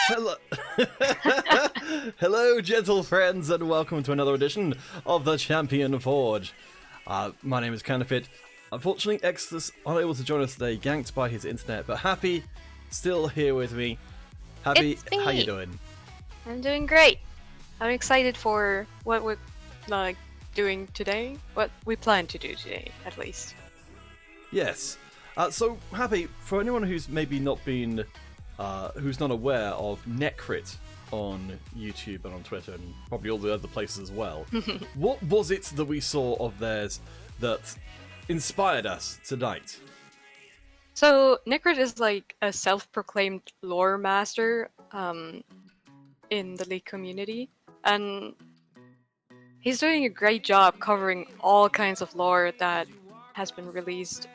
Hello, hello, gentle friends, and welcome to another edition of the Champion Forge. My name is Counterfeit. Unfortunately, X is unable to join us today, ganked by his internet, but Happy still here with me. Happy, It's me. how you doing? I'm doing great. I'm excited for what we're doing today. What we plan to do today, at least. Yes. So Happy, for anyone who's maybe not been, who's not aware of Necrit on YouTube and on Twitter and probably all the other places as well, what was it that we saw of theirs that inspired us tonight? So Necrit is like a self-proclaimed lore master in the League community, and he's doing a great job covering all kinds of lore that has been released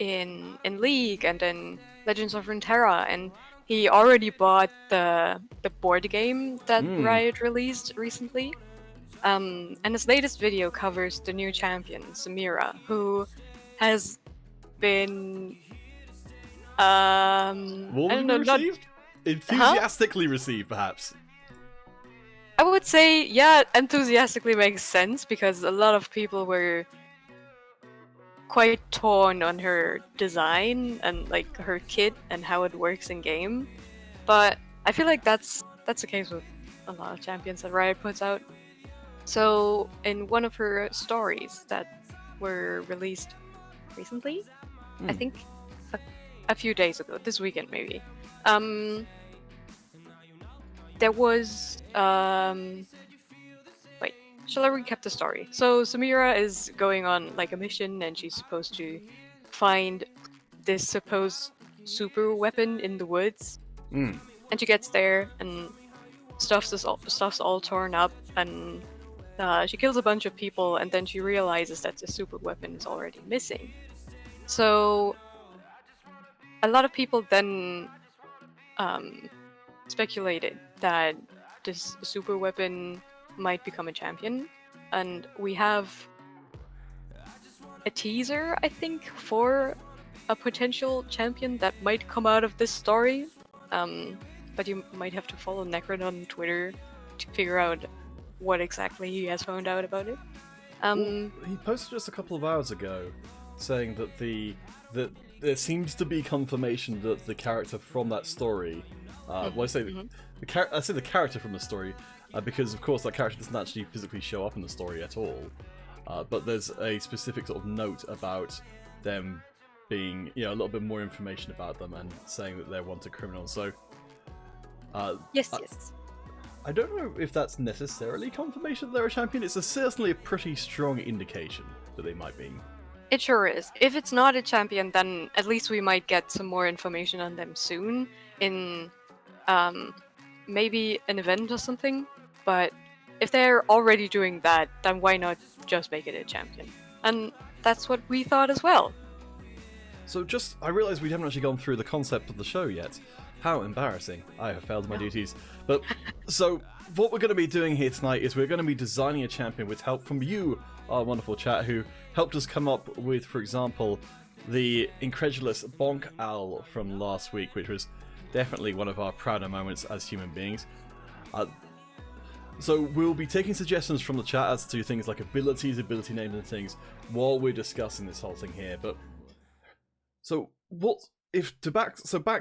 in League and in Legends of Runeterra, and he already bought the board game that Riot released recently. And his latest video covers the new champion, Samira, who has been I don't know, not received? Enthusiastically received, perhaps. I would say, yeah, enthusiastically makes sense because a lot of people were quite torn on her design and like her kit and how it works in game. But I feel like that's the case with a lot of champions that Riot puts out. So in one of her stories that were released recently, I think a few days ago, this weekend maybe, there was wait, shall I recap the story? So Samira is going on like a mission and she's supposed to find this supposed super weapon in the woods. And she gets there and stuff's all torn up, and she kills a bunch of people, and then she realizes that the super weapon is already missing. So a lot of people then speculated that this super weapon might become a champion, and we have a teaser, I think, for a potential champion that might come out of this story. But you might have to follow Necron on Twitter to figure out what exactly he has found out about it. Well, he posted just a couple of hours ago saying that there seems to be confirmation that the character from that story, I say the character from the story, because of course that character doesn't actually physically show up in the story at all. But there's a specific sort of note about them being, a little bit more information about them and saying that they're wanted criminals. So. Yes. I don't know if that's necessarily confirmation that they're a champion. It's certainly a pretty strong indication that they might be. It sure is. If it's not a champion, then at least we might get some more information on them soon in maybe an event or something. But if they're already doing that, then why not just make it a champion? And that's what we thought as well. So I realised we haven't actually gone through the concept of the show yet. How embarrassing. I have failed my duties. But, so, what we're going to be doing here tonight is we're going to be designing a champion with help from you, our wonderful chat, who helped us come up with, for example, the incredulous Bonk Owl from last week, which was definitely one of our prouder moments as human beings. So we'll be taking suggestions from the chat as to things like abilities, ability names and things, while we're discussing this whole thing here. But, so, back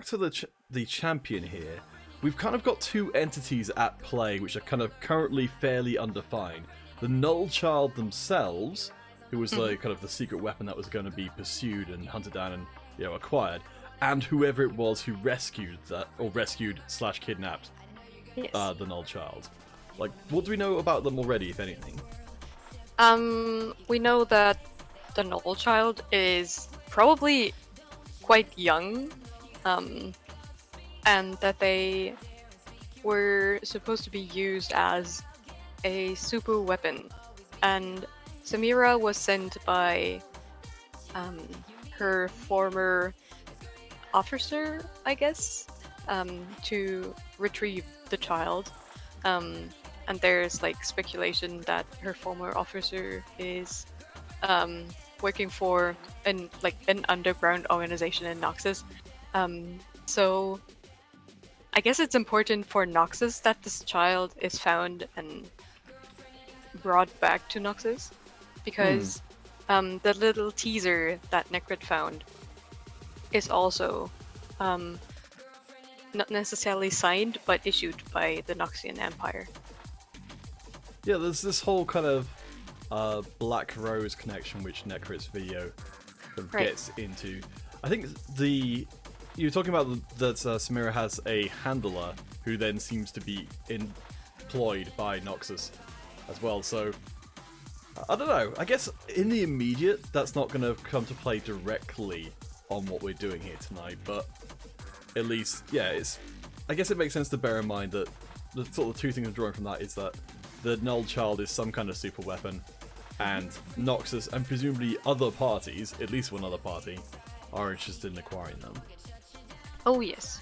to the champion here, we've kind of got two entities at play which are kind of currently fairly undefined. The Null Child themselves, who was like kind of the secret weapon that was going to be pursued and hunted down and acquired, and whoever it was who rescued / kidnapped the Null Child. Like, what do we know about them already, if anything? We know that the Null Child is probably quite young, and that they were supposed to be used as a super weapon. And Samira was sent by her former officer, I guess, to retrieve the child. And there's like speculation that her former officer is working for an underground organization in Noxus. So I guess it's important for Noxus that this child is found and brought back to Noxus, because the little teaser that Necrit found is also not necessarily signed, but issued by the Noxian Empire. Yeah, there's this whole kind of Black Rose connection which Necrit's video kind of gets into. I think you were talking about that Samira has a handler who then seems to be employed by Noxus as well, so I don't know. I guess in the immediate, that's not going to come to play directly on what we're doing here tonight, but at least, yeah, I guess it makes sense to bear in mind that the sort of two things I'm drawing from that is that the Null child is some kind of super weapon, and Noxus and presumably other parties, at least one other party, are interested in acquiring them. Oh yes.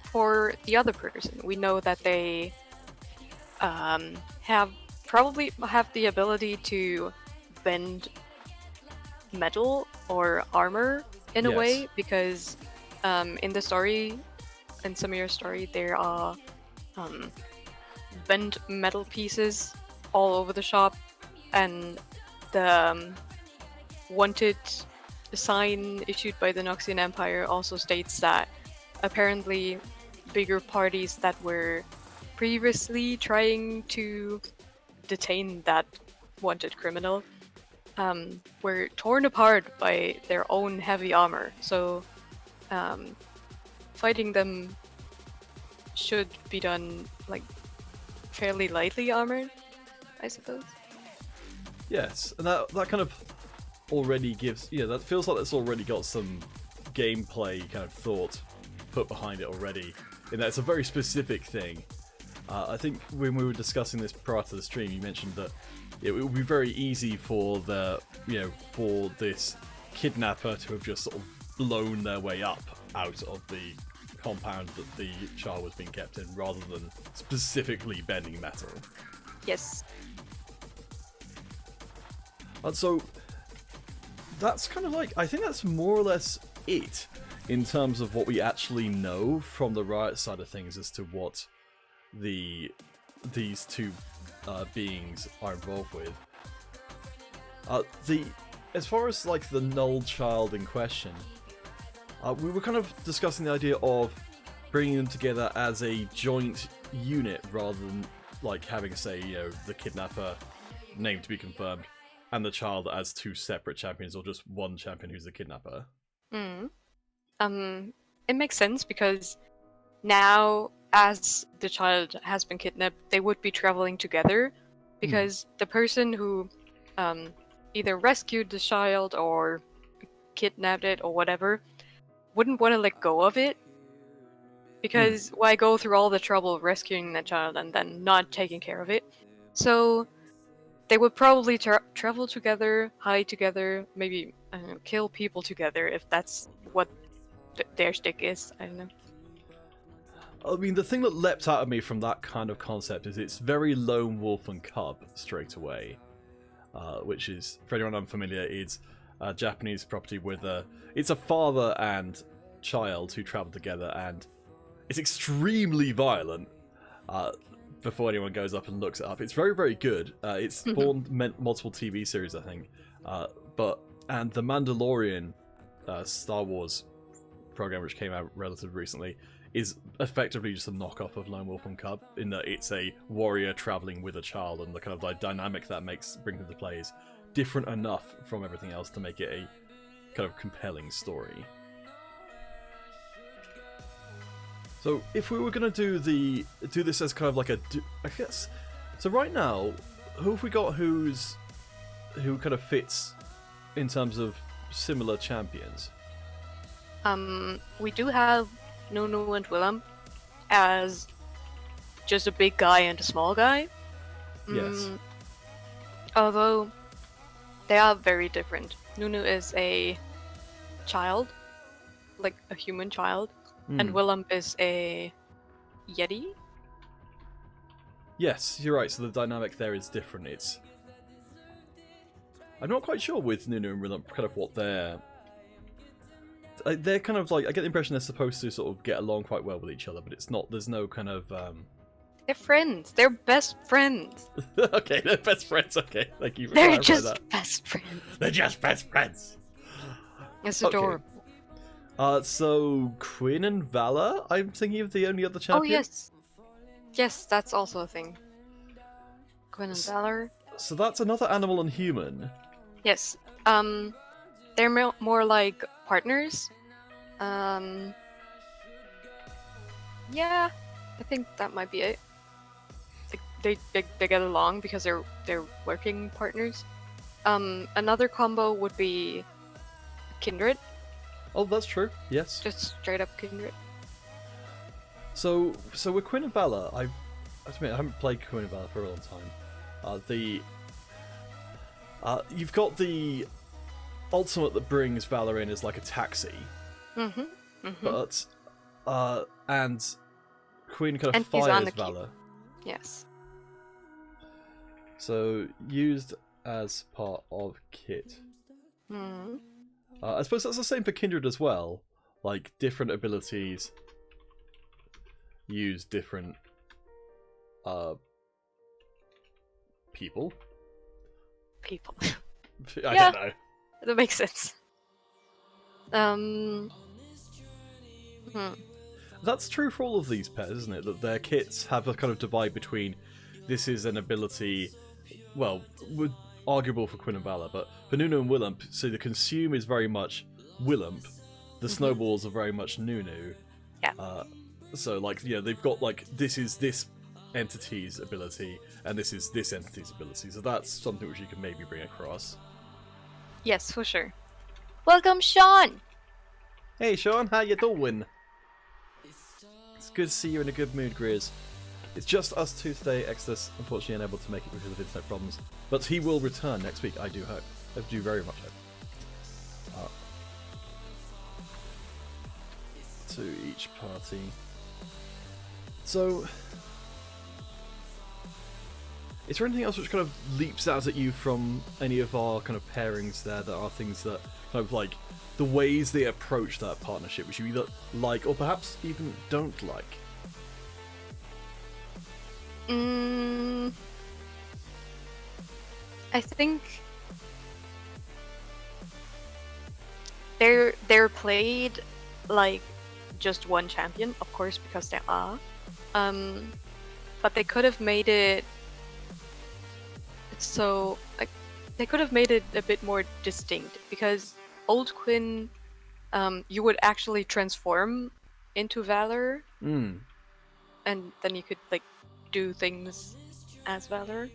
For the other person, we know that they probably have the ability to bend metal or armor in a way, because in the story, in Samira's story, there are bent metal pieces all over the shop, and the wanted sign issued by the Noxian Empire also states that apparently bigger parties that were previously trying to detain that wanted criminal were torn apart by their own heavy armor. So fighting them should be done like fairly lightly armored, I suppose. Yes, and that kind of already gives, that feels like that's already got some gameplay kind of thought put behind it already, in that it's a very specific thing. I think when we were discussing this prior to the stream, you mentioned that it would be very easy for for this kidnapper to have just sort of blown their way up out of the compound that the child was being kept in, rather than specifically bending metal. Yes. And so that's kind of like, I think that's more or less it in terms of what we actually know from the Riot side of things as to what these two beings are involved with. As far as like the Null child in question, we were kind of discussing the idea of bringing them together as a joint unit rather than like having, say, the kidnapper, name to be confirmed, and the child as two separate champions, or just one champion who's the kidnapper. It makes sense because now, as the child has been kidnapped, they would be traveling together, because the person who either rescued the child or kidnapped it or whatever wouldn't want to let go of it, because why go through all the trouble of rescuing that child and then not taking care of it? So they would probably travel together, hide together, maybe kill people together if that's what their shtick is. I don't know. I mean, the thing that leapt out at me from that kind of concept is it's very lone wolf and cub straight away, which is, for anyone unfamiliar, it's a Japanese property with it's a father and child who travel together, and it's extremely violent. Before anyone goes up and looks it up, it's very, very good. It's spawned multiple TV series, I think. And the Mandalorian Star Wars program, which came out relatively recently, is effectively just a knockoff of Lone Wolf and Cub, in that it's a warrior traveling with a child, and the kind of like dynamic that brings into play is different enough from everything else to make it a kind of compelling story. So if we were going to do this as kind of like I guess, so right now, who have we got who kind of fits in terms of similar champions? We do have Nunu and Willem as just a big guy and a small guy. Yes. Although they are very different. Nunu is a child, like a human child, and Willem is a Yeti. Yes, you're right. So the dynamic there is different. I'm not quite sure with Nunu and Willem kind of what their they're kind of like, I get the impression they're supposed to sort of get along quite well with each other, but it's not. There's no kind of. They're friends. They're best friends. Okay, they're best friends. Okay, thank you for They're clarifying just that. best friends. They're just best friends. It's Okay. adorable. So Quinn and Valor. I'm thinking of the only other champion. Oh yes, yes, that's also a thing. Quinn and Valor. So that's another animal and human. Yes. They're more like partners. Yeah, I think that might be it. They get along because they're working partners. Another combo would be Kindred. Oh, that's true. Yes. Just straight up Kindred. So with Quinn and Valor, I admit I haven't played Quinn and Valor for a long time. You've got the ultimate that brings Valor in as like a taxi. But and Queen kind of And he's on fires the keep. Valor. Yes. So used as part of kit. I suppose that's the same for Kindred as well. Like different abilities use different people. People. I Yeah. don't know. That makes sense. That's true for all of these pairs, isn't it? That their kits have a kind of divide between this is an ability, well, arguable for Quinn and Valor, but for Nunu and Willump, so the consume is very much Willump, the snowballs are very much Nunu. Yeah. So, like, yeah, they've got, like, this is this entity's ability, and this is this entity's ability, so that's something which you can maybe bring across. Yes, for sure. Welcome, Sean! Hey, Sean, how you doing? It's good to see you in a good mood, Grizz. It's just us two today. Exodus, unfortunately, unable to make it because of internet problems. But he will return next week, I do hope. I do very much hope. To each party. So, is there anything else which kind of leaps out at you from any of our kind of pairings there that are things that kind of like the ways they approach that partnership, which you either like or perhaps even don't like? I think they're played like just one champion, of course, because they are. But they could have made it so like they could have made it a bit more distinct, because old Quinn, you would actually transform into Valor, and then you could like do things as Valor.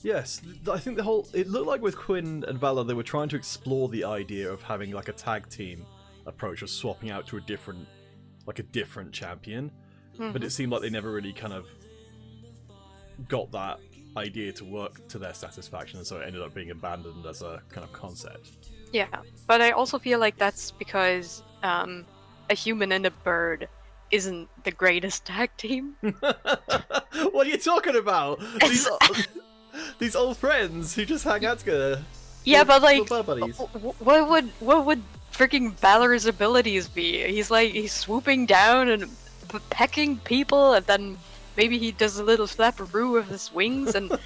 Yes, I think it looked like with Quinn and Valor they were trying to explore the idea of having like a tag team approach of swapping out to a different champion, but it seemed like they never really kind of got that idea to work to their satisfaction, and so it ended up being abandoned as a kind of concept. Yeah, but I also feel like that's because a human and a bird isn't the greatest tag team. What are you talking about? These old friends who just hang out together. Yeah, but like, buddies. what would freaking Valor's abilities be? He's swooping down and pecking people, and then maybe he does a little flapperoo with his wings, and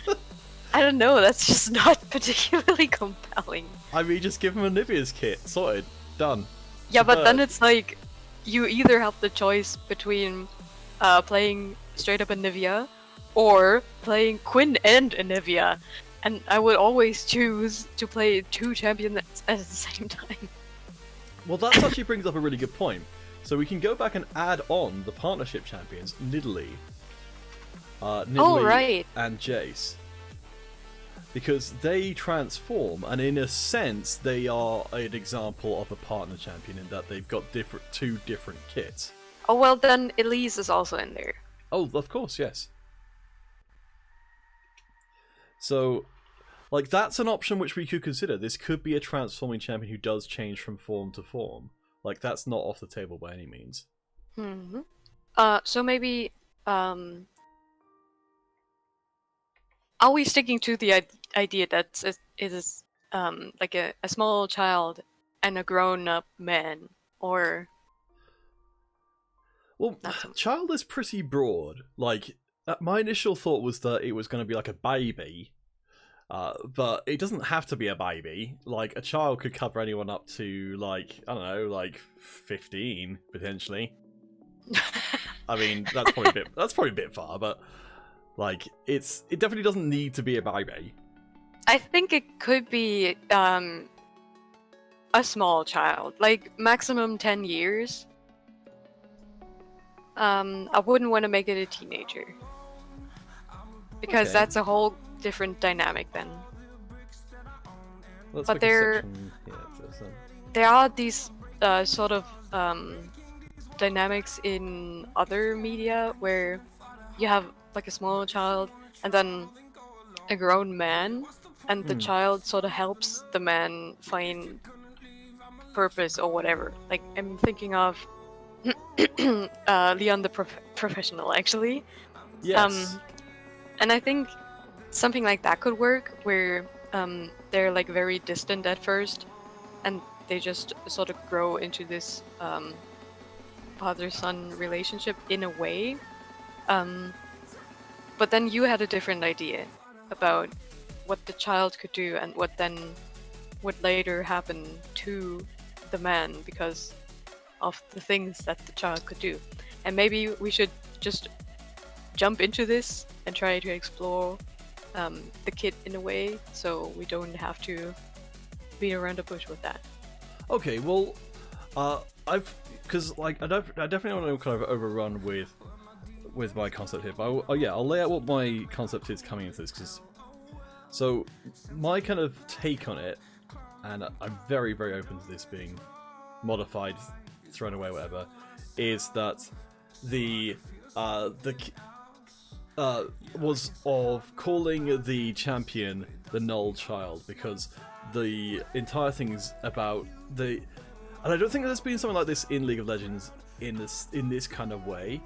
I don't know. That's just not particularly compelling. I mean, just give him a Nivea's kit, sorted, done. Yeah, but then it's like you either have the choice between playing straight up a Nivea or playing Quinn and a Nivea, and I would always choose to play two champions at the same time. Well, that actually brings up a really good point. So we can go back and add on the partnership champions, Nidalee, right. and Jace, because they transform, and in a sense, they are an example of a partner champion in that they've got two different kits. Oh well, then Elise is also in there. Oh, of course, yes. So, like, that's an option which we could consider. This could be a transforming champion who does change from form to form. Like, that's not off the table by any means. So maybe, are we sticking to the idea that it is like a small child and a grown-up man, or Well, not so much. child is pretty broad. Like, my initial thought was that it was going to be like a baby, but it doesn't have to be a baby. Like, a child could cover anyone up to, like, I don't know, like 15 potentially. I mean, that's probably a bit far, but like, it definitely doesn't need to be a baby. I think it could be a small child, like maximum 10 years. I wouldn't want to make it a teenager, because Okay. that's a whole different dynamic then. Let's But make a there, section here for this then. there are these sort of dynamics in other media where you have like a small child and then a grown man, and the child sort of helps the man find purpose or whatever. Like, I'm thinking of Leon the Professional, actually. Yes. And I think something like that could work, where they're like very distant at first, and they just sort of grow into this father-son relationship in a way. But then you had a different idea about what the child could do and what then would later happen to the man because of the things that the child could do. And maybe we should just jump into this and try to explore the kid in a way, so we don't have to beat around the bush with that. Okay, well, because like I definitely want to kind of overrun with my concept here, but I'll lay out what my concept is coming into this. Because so my kind of take on it, and I'm very very open to this being modified, thrown away, whatever, is that the was of calling the champion the Null child, because the entire thing's about the, and I don't think there's been something like this in League of Legends in this kind of way.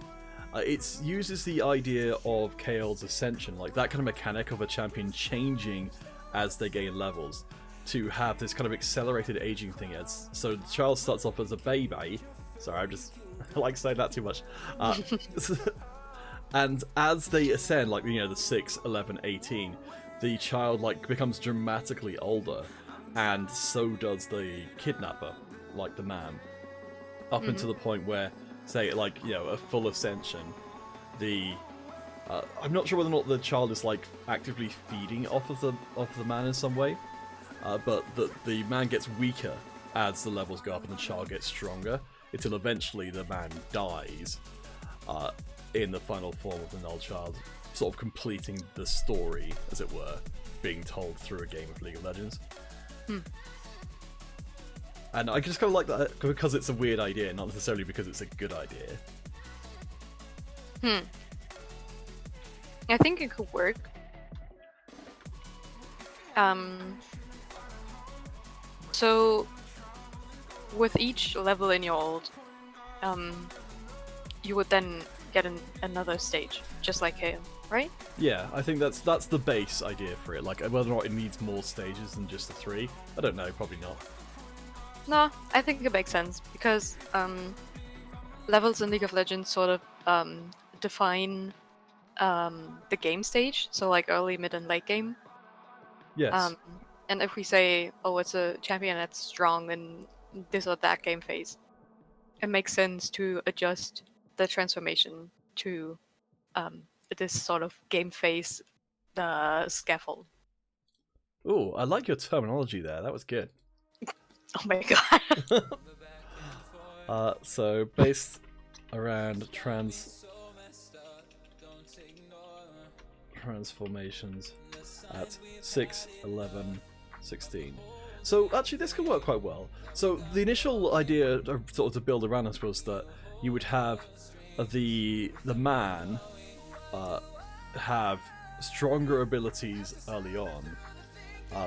It uses the idea of Kael's ascension, like that kind of mechanic of a champion changing as they gain levels, to have this kind of accelerated aging thing. As so the child starts off as a baby. Sorry, I like saying that too much. And as they ascend, like, you know, the 6, 11, 18, the child like becomes dramatically older, and so does the kidnapper, like the man, up until the point where, say, like, you know, a full ascension, the I'm not sure whether or not the child is like actively feeding off of the man in some way, but the man gets weaker as the levels go up and the child gets stronger, until eventually the man dies in the final form of the Null child, sort of completing the story, as it were, being told through a game of League of Legends. And I just kind of like that because it's a weird idea, not necessarily because it's a good idea. I think it could work. So with each level in your ult, you would then get another stage, just like Kael, right? Yeah, I think that's the base idea for it. Like, whether or not it needs more stages than just the 3, I don't know, probably not. No, I think it makes sense, because levels in League of Legends sort of define the game stage, so like early, mid, and late game. Yes. And if we say, oh, it's a champion that's strong in this or that game phase, it makes sense to adjust the transformation to this sort of game phase scaffold. Ooh, I like your terminology there. That was good. Oh my god. So based around transformations at 6, 11, 16. So actually this could work quite well. So the initial idea sort of to build around this was that you would have the man have stronger abilities early on,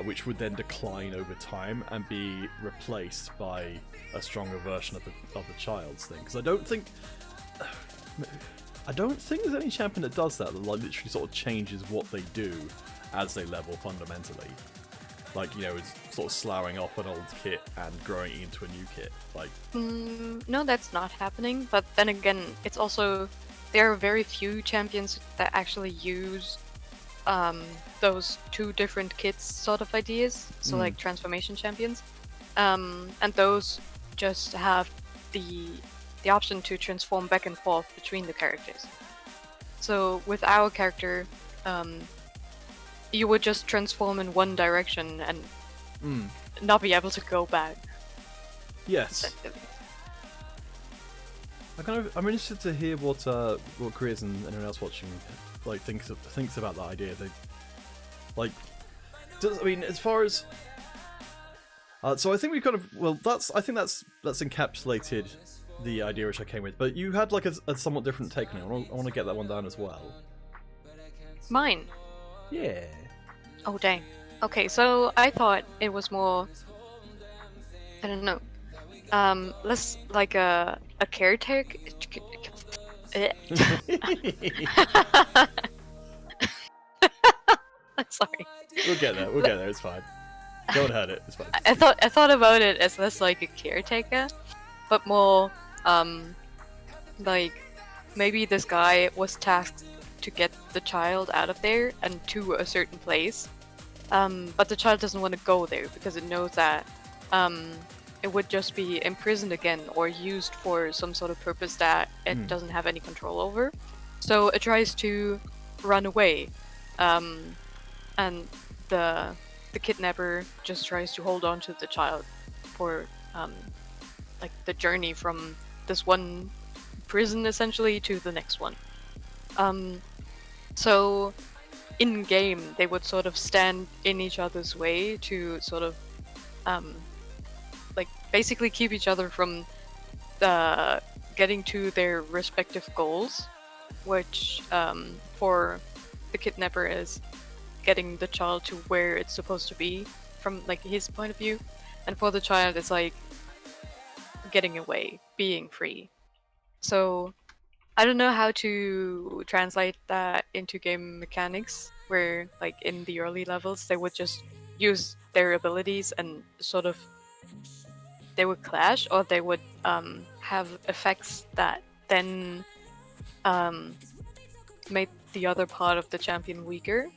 which would then decline over time and be replaced by a stronger version of the child's thing. Because I don't think there's any champion that does that like literally sort of changes what they do as they level fundamentally. Like, you know, it's sort of sloughing off an old kit and growing it into a new kit. Like, No, that's not happening. But then again, it's also there are very few champions that actually use those two different kits sort of ideas. So like transformation champions, and those just have the option to transform back and forth between the characters. So with our character, you would just transform in one direction and not be able to go back. yes. I'm interested to hear what Chris and anyone else watching like thinks about that idea. They like, I mean, as far as so I think we've kind of that's encapsulated the idea which I came with. But you had like a somewhat different take on it. I want to get that one down as well. Mine. Yeah. Oh dang. Okay, so I thought it was more. I don't know. Less like a caretaker. Sorry. We'll get there. We'll get there. It's fine. Don't hurt it. It's fine. I thought about it as less like a caretaker, but more like maybe this guy was tasked to get the child out of there and to a certain place, but the child doesn't want to go there because it knows that it would just be imprisoned again or used for some sort of purpose that it doesn't have any control over. So it tries to run away, and the kidnapper just tries to hold on to the child for like the journey from this one prison essentially to the next one. So in game they would sort of stand in each other's way to sort of like basically keep each other from getting to their respective goals, which for the kidnapper is getting the child to where it's supposed to be from like his point of view, and for the child it's like getting away, being free. So I don't know how to translate that into game mechanics, where like in the early levels they would just use their abilities and sort of they would clash, or they would have effects that then made the other part of the champion weaker.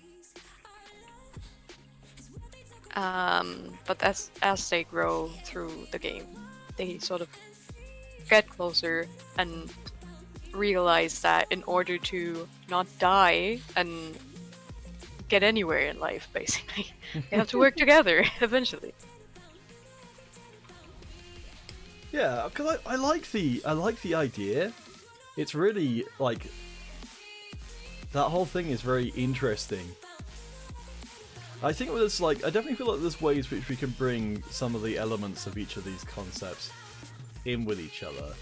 But as they grow through the game, they sort of get closer and realize that in order to not die and get anywhere in life, basically, they have to work together eventually. Yeah, because I like the idea. It's really like that whole thing is very interesting. I think there's like I definitely feel like there's ways which we can bring some of the elements of each of these concepts in with each other.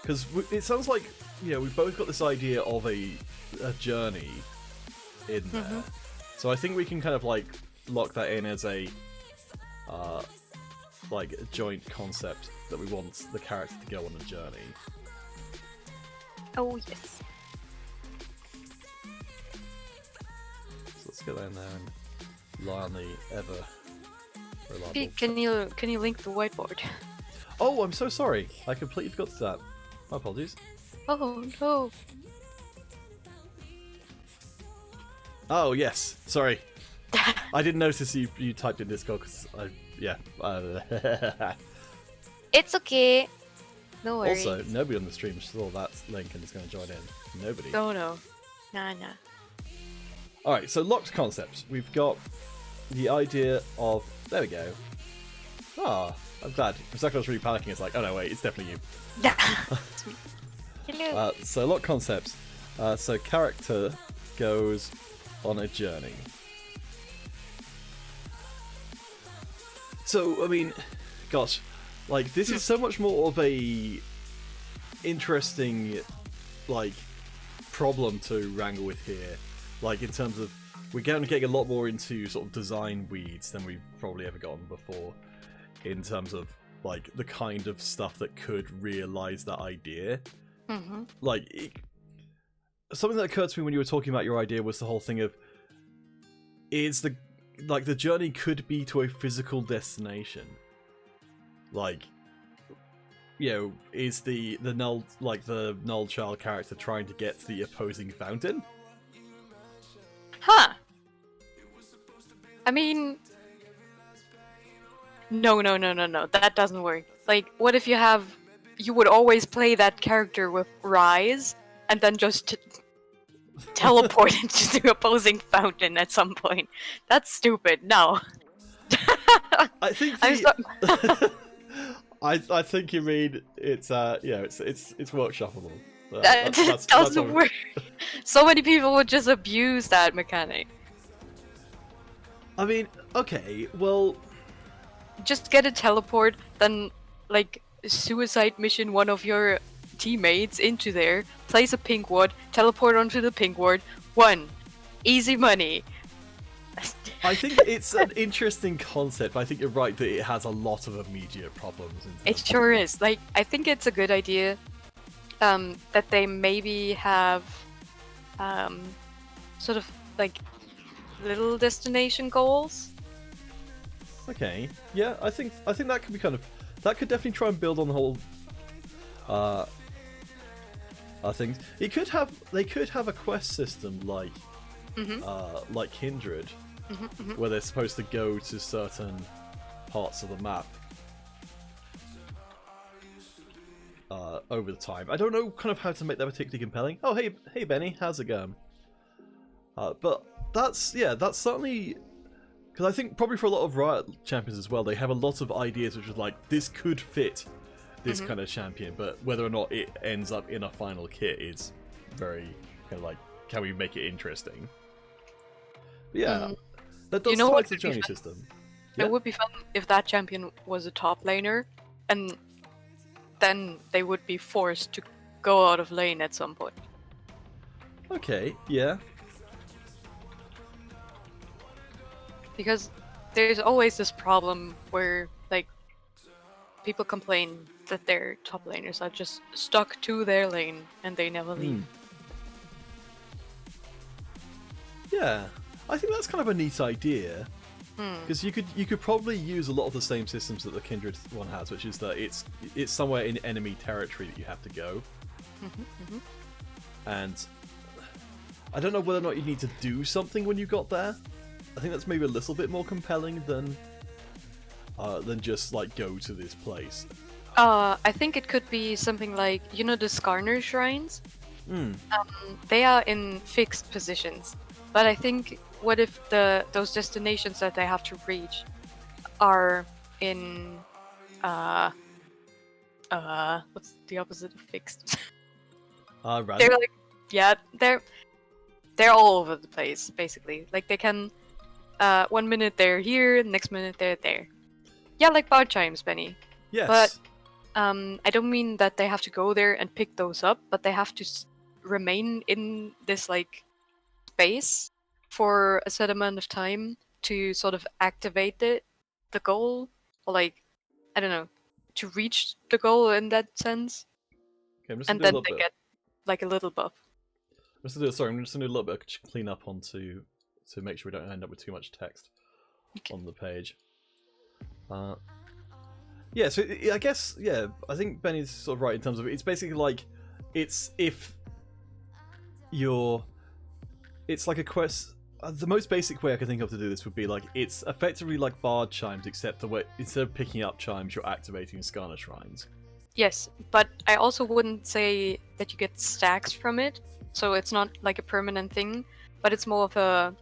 Because it sounds like we've both got this idea of a journey in there. So I think we can kind of like lock that in as a like a joint concept that we want the character to go on a journey. Oh yes. So let's go down there and lie on the ever reliable. Pete, can you link the whiteboard? Oh, I'm so sorry. I completely forgot to that. My apologies. Oh no. Oh yes, sorry. I didn't notice you typed in Discord because It's okay. No worries. Also, nobody on the stream saw that link and is going to join in. Nobody. Oh no. Nah. Alright, so locked concepts. We've got the idea of... There we go. Ah, I'm glad. For a second I was really panicking. It's like, oh no, wait, it's definitely you. Hello. So locked concepts. So character goes on a journey. So, I mean, gosh, like, this is so much more of a interesting, like, problem to wrangle with here. Like, in terms of, we're getting a lot more into sort of design weeds than we've probably ever gotten before. In terms of, like, the kind of stuff that could realise that idea. Mm-hmm. Like, something that occurred to me when you were talking about your idea was the whole thing of, like the journey could be to a physical destination. Like, you know, is the Null, like the Null child character trying to get to the opposing fountain? Huh. I mean, no. That doesn't work. Like, what if you would always play that character with Rise, and then just teleport into the opposing fountain at some point? That's stupid. No. I think I think you mean it's it's workshopable. That doesn't work. So many people would just abuse that mechanic. I mean, okay, well, just get a teleport, then like suicide mission one of your teammates into there, place a pink ward, teleport onto the pink ward, won. Easy money. I think it's an interesting concept, but I think you're right that it has a lot of immediate problems. It sure is. Like, I think it's a good idea that they maybe have sort of like little destination goals. Okay, yeah, I think that could be that could definitely try and build on the whole things. They could have a quest system like Kindred, where they're supposed to go to certain parts of the map over the time. I don't know kind of how to make that particularly compelling. Oh, hey Benny, how's it going? But that's certainly, because I think probably for a lot of Riot champions as well, they have a lot of ideas which is like, this could fit this kind of champion, but whether or not it ends up in a final kit is very kind of like, can we make it interesting? But yeah, that does tie to the journey system. Yeah? It would be fun if that champion was a top laner, and then they would be forced to go out of lane at some point. Okay, yeah. Because there's always this problem where, like, people complain that their top laners are just stuck to their lane and they never leave. Yeah, I think that's kind of a neat idea. Because you could probably use a lot of the same systems that the Kindred one has, which is that it's somewhere in enemy territory that you have to go. And I don't know whether or not you need to do something when you got there. I think that's maybe a little bit more compelling than just like go to this place. I think it could be something like, you know, the Skarner shrines. They are in fixed positions, but I think what if those destinations that they have to reach are in what's the opposite of fixed? Random. They're like, yeah, they're all over the place basically. Like they can 1 minute they're here, next minute they're there. Yeah, like bar chimes, Benny. Yes. But I don't mean that they have to go there and pick those up, but they have to remain in this like space for a set amount of time to sort of activate the goal, or like, I don't know, to reach the goal in that sense. Okay, and then they get like a little buff. I'm just gonna do a little bit of clean up to make sure we don't end up with too much text on the page. Yeah, so I guess, yeah, I think Benny's sort of right in terms of it's basically like, it's like a quest. The most basic way I can think of to do this would be like, it's effectively like bard chimes, except the way instead of picking up chimes, you're activating Skarner shrines. Yes, but I also wouldn't say that you get stacks from it, so it's not like a permanent thing, but it's more of a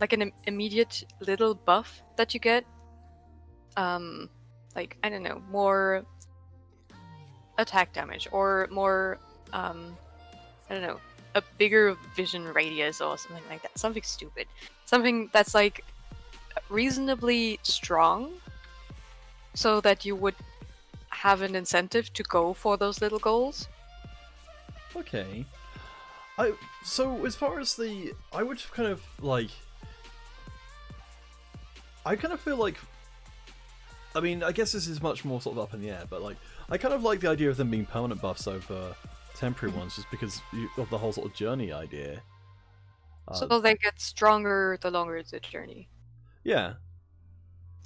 like an immediate little buff that you get. Like, I don't know, more attack damage, or more I don't know, a bigger vision radius or something like that. Something stupid. Something that's like reasonably strong, so that you would have an incentive to go for those little goals. Okay. So as far as I would kind of like, I kind of feel like, I mean, I guess this is much more sort of up in the air, but like, I kind of like the idea of them being permanent buffs over temporary ones, just because of the whole sort of journey idea. So they get stronger the longer the journey. Yeah.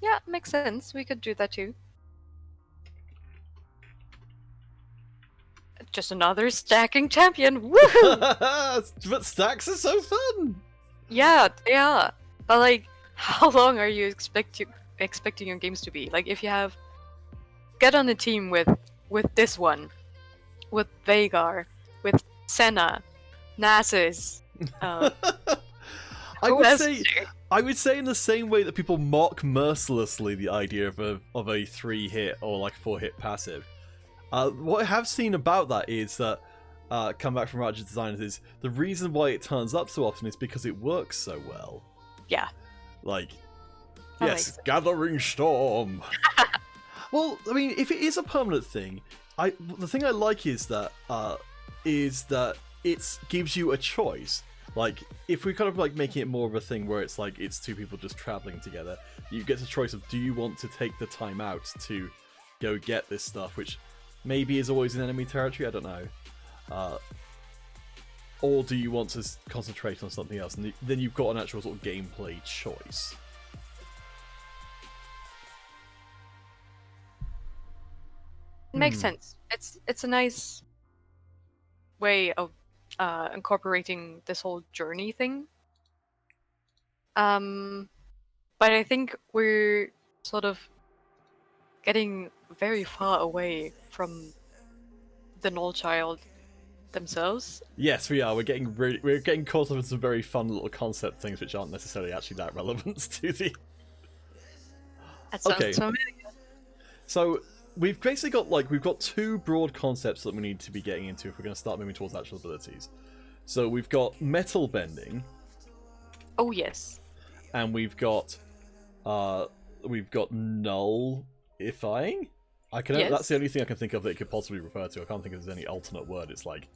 Yeah, makes sense. We could do that too. Just another stacking champion. Woohoo! But stacks are so fun. Yeah. But like, how long are you expecting your games to be? Like, if you have get on a team with this one, with Vagar, with Senna, Nasus. I would say in the same way that people mock mercilessly the idea of a 3-hit or like 4-hit passive. What I have seen about that is that come back from Roger Designers is the reason why it turns up so often is because it works so well. Yeah. Like, That yes, Gathering Storm. Well, I mean, if it is a permanent thing, the thing I like is that it gives you a choice. Like, if we kind of like making it more of a thing where it's like it's two people just traveling together, you get the choice of do you want to take the time out to go get this stuff, which maybe is always in enemy territory, I don't know. Or do you want to concentrate on something else? And then you've got an actual sort of gameplay choice. It makes sense. It's a nice way of incorporating this whole journey thing. But I think we're sort of getting very far away from the Null Child themselves. Yes, we are. We're getting caught up in some very fun little concept things which aren't necessarily actually that relevant to the. That sounds Okay. familiar. So we've basically got two broad concepts that we need to be getting into if we're going to start moving towards actual abilities. So we've got metal bending. Oh yes. And we've got nullifying. Yes. That's the only thing I can think of that it could possibly refer to. I can't think of there's any alternate word it's like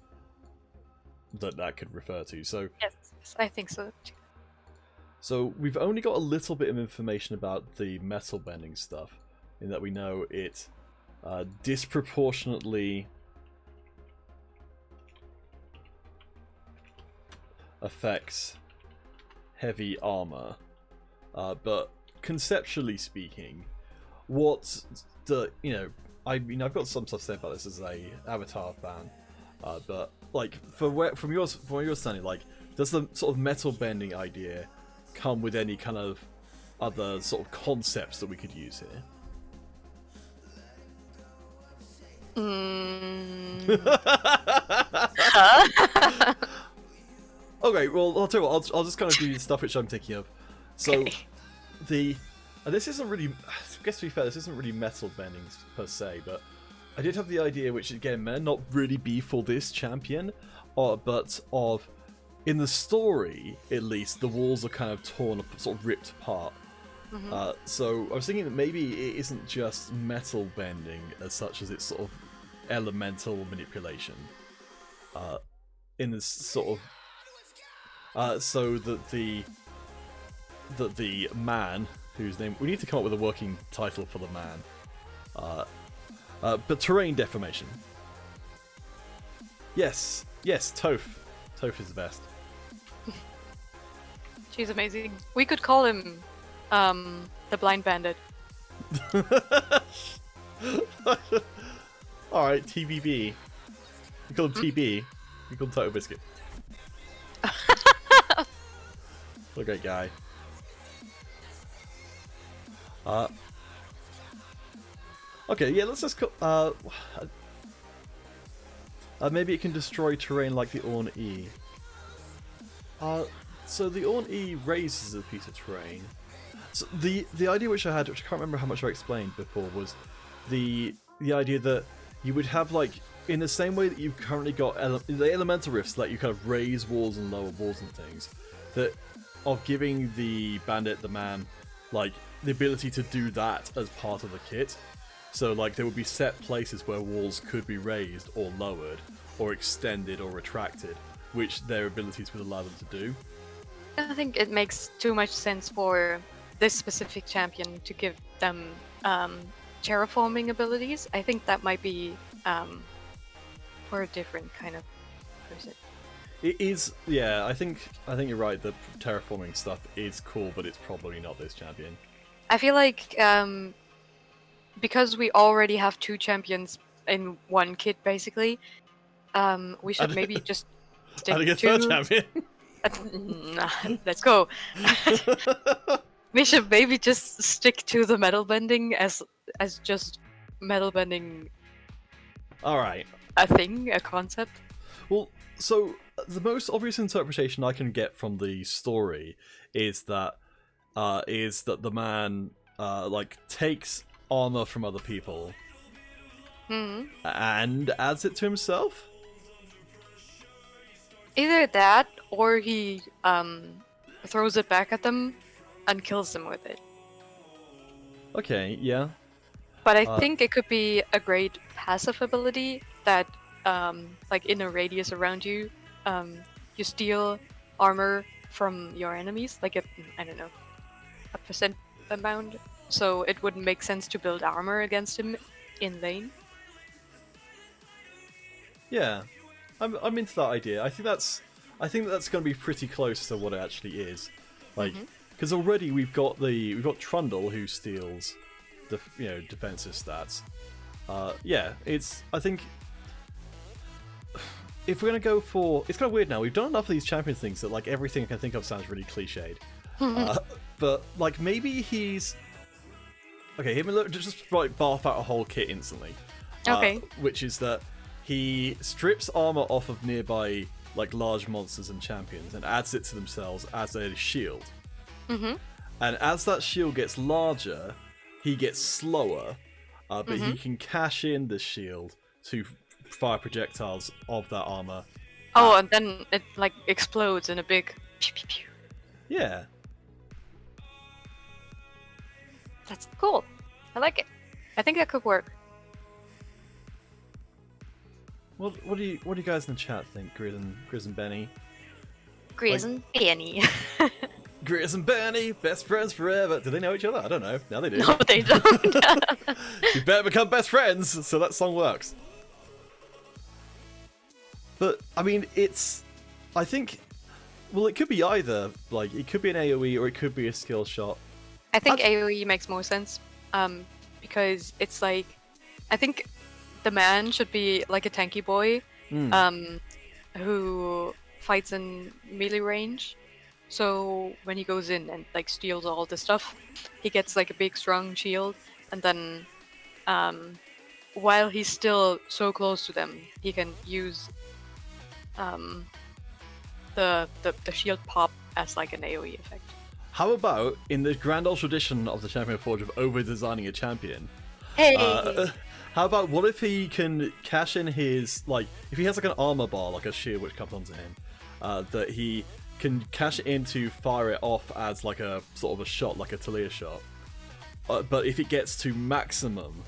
that could refer to. So Yes, I think so too. So we've only got a little bit of information about the metal bending stuff, in that we know it disproportionately affects heavy armor, but conceptually speaking, I've got some stuff to say about this as a Avatar fan, but like from your understanding, like, does the sort of metal bending idea come with any kind of other sort of concepts that we could use here? Okay, well, I'll tell you what, I'll just kind of do the stuff which I'm thinking of. So, Okay. this isn't really, I guess to be fair, this isn't really metal bending per se, but I did have the idea, which again may not really be for this champion, but of, in the story, at least, the walls are kind of torn, sort of ripped apart. Mm-hmm. So I was thinking that maybe it isn't just metal bending as such as it's sort of elemental manipulation. In this sort of, so that the man whose name, we need to come up with a working title for the man. But terrain deformation. Yes, Toph. Toph is the best. She's amazing. We could call him the Blind Bandit. Alright, TBB. We call him TB. We call him Total Biscuit. What a great guy. Okay, yeah, let's just call, maybe it can destroy terrain like the Ornn E. So the Ornn E raises a piece of terrain. So the idea which I had, which I can't remember how much I explained before, was the idea that you would have, like, in the same way that you've currently got the elemental rifts let you kind of raise walls and lower walls and things, that of giving the bandit, the man, like, the ability to do that as part of the kit. So, like, there would be set places where walls could be raised or lowered or extended or retracted, which their abilities would allow them to do. I think it makes too much sense for this specific champion to give them terraforming abilities. I think that might be for a different kind of person. It is, yeah. I think you're right. The terraforming stuff is cool, but it's probably not this champion. I feel like because we already have 2 champions in one kit, basically, we should maybe just stick Adding a third to. champion. Let's go. We should maybe just stick to the metal bending as just metal bending. All right. A thing, a concept. Well, so the most obvious interpretation I can get from the story is that the man like takes armor from other people and adds it to himself. Either that, or he throws it back at them and kills them with it. Okay, yeah. But I think it could be a great passive ability that, like in a radius around you, you steal armor from your enemies, like I don't know, a percent amount. So it wouldn't make sense to build armor against him in lane. Yeah, I'm into that idea. I think that's going to be pretty close to what it actually is, like because already we've got Trundle who steals the defensive stats. Yeah, I think if we're gonna go for, it's kind of weird now. We've done enough of these champion things that like everything I can think of sounds really cliched. But like maybe he's okay. Just like barf out a whole kit instantly. Okay. Which is that he strips armor off of nearby like large monsters and champions and adds it to themselves as a shield. And as that shield gets larger, he gets slower, but he can cash in the shield to fire projectiles of that armor. Oh, and then it like explodes in a big pew pew pew. Yeah. That's cool. I like it. I think that could work. What do you guys in the chat think, Grizz and Benny? Grizz and Benny. Grizz and Benny, best friends forever. Do they know each other? I don't know. Now they do. No, they don't. You better become best friends, so that song works. But I mean, I think, well, it could be either. Like, it could be an AOE or it could be a skill shot. I think AOE makes more sense, because it's like, I think the man should be like a tanky boy, who fights in melee range. So when he goes in and like steals all the stuff, he gets like a big strong shield, and then while he's still so close to them, he can use the shield pop as like an AOE effect. How about in the grand old tradition of the Champion Forge of over-designing a champion? Hey! How about what if he can cash in his, like, if he has like an armor bar, like a shield which comes onto him, that he can cash it in to fire it off as like a sort of a shot, like a Talia shot. But if it gets to maximum,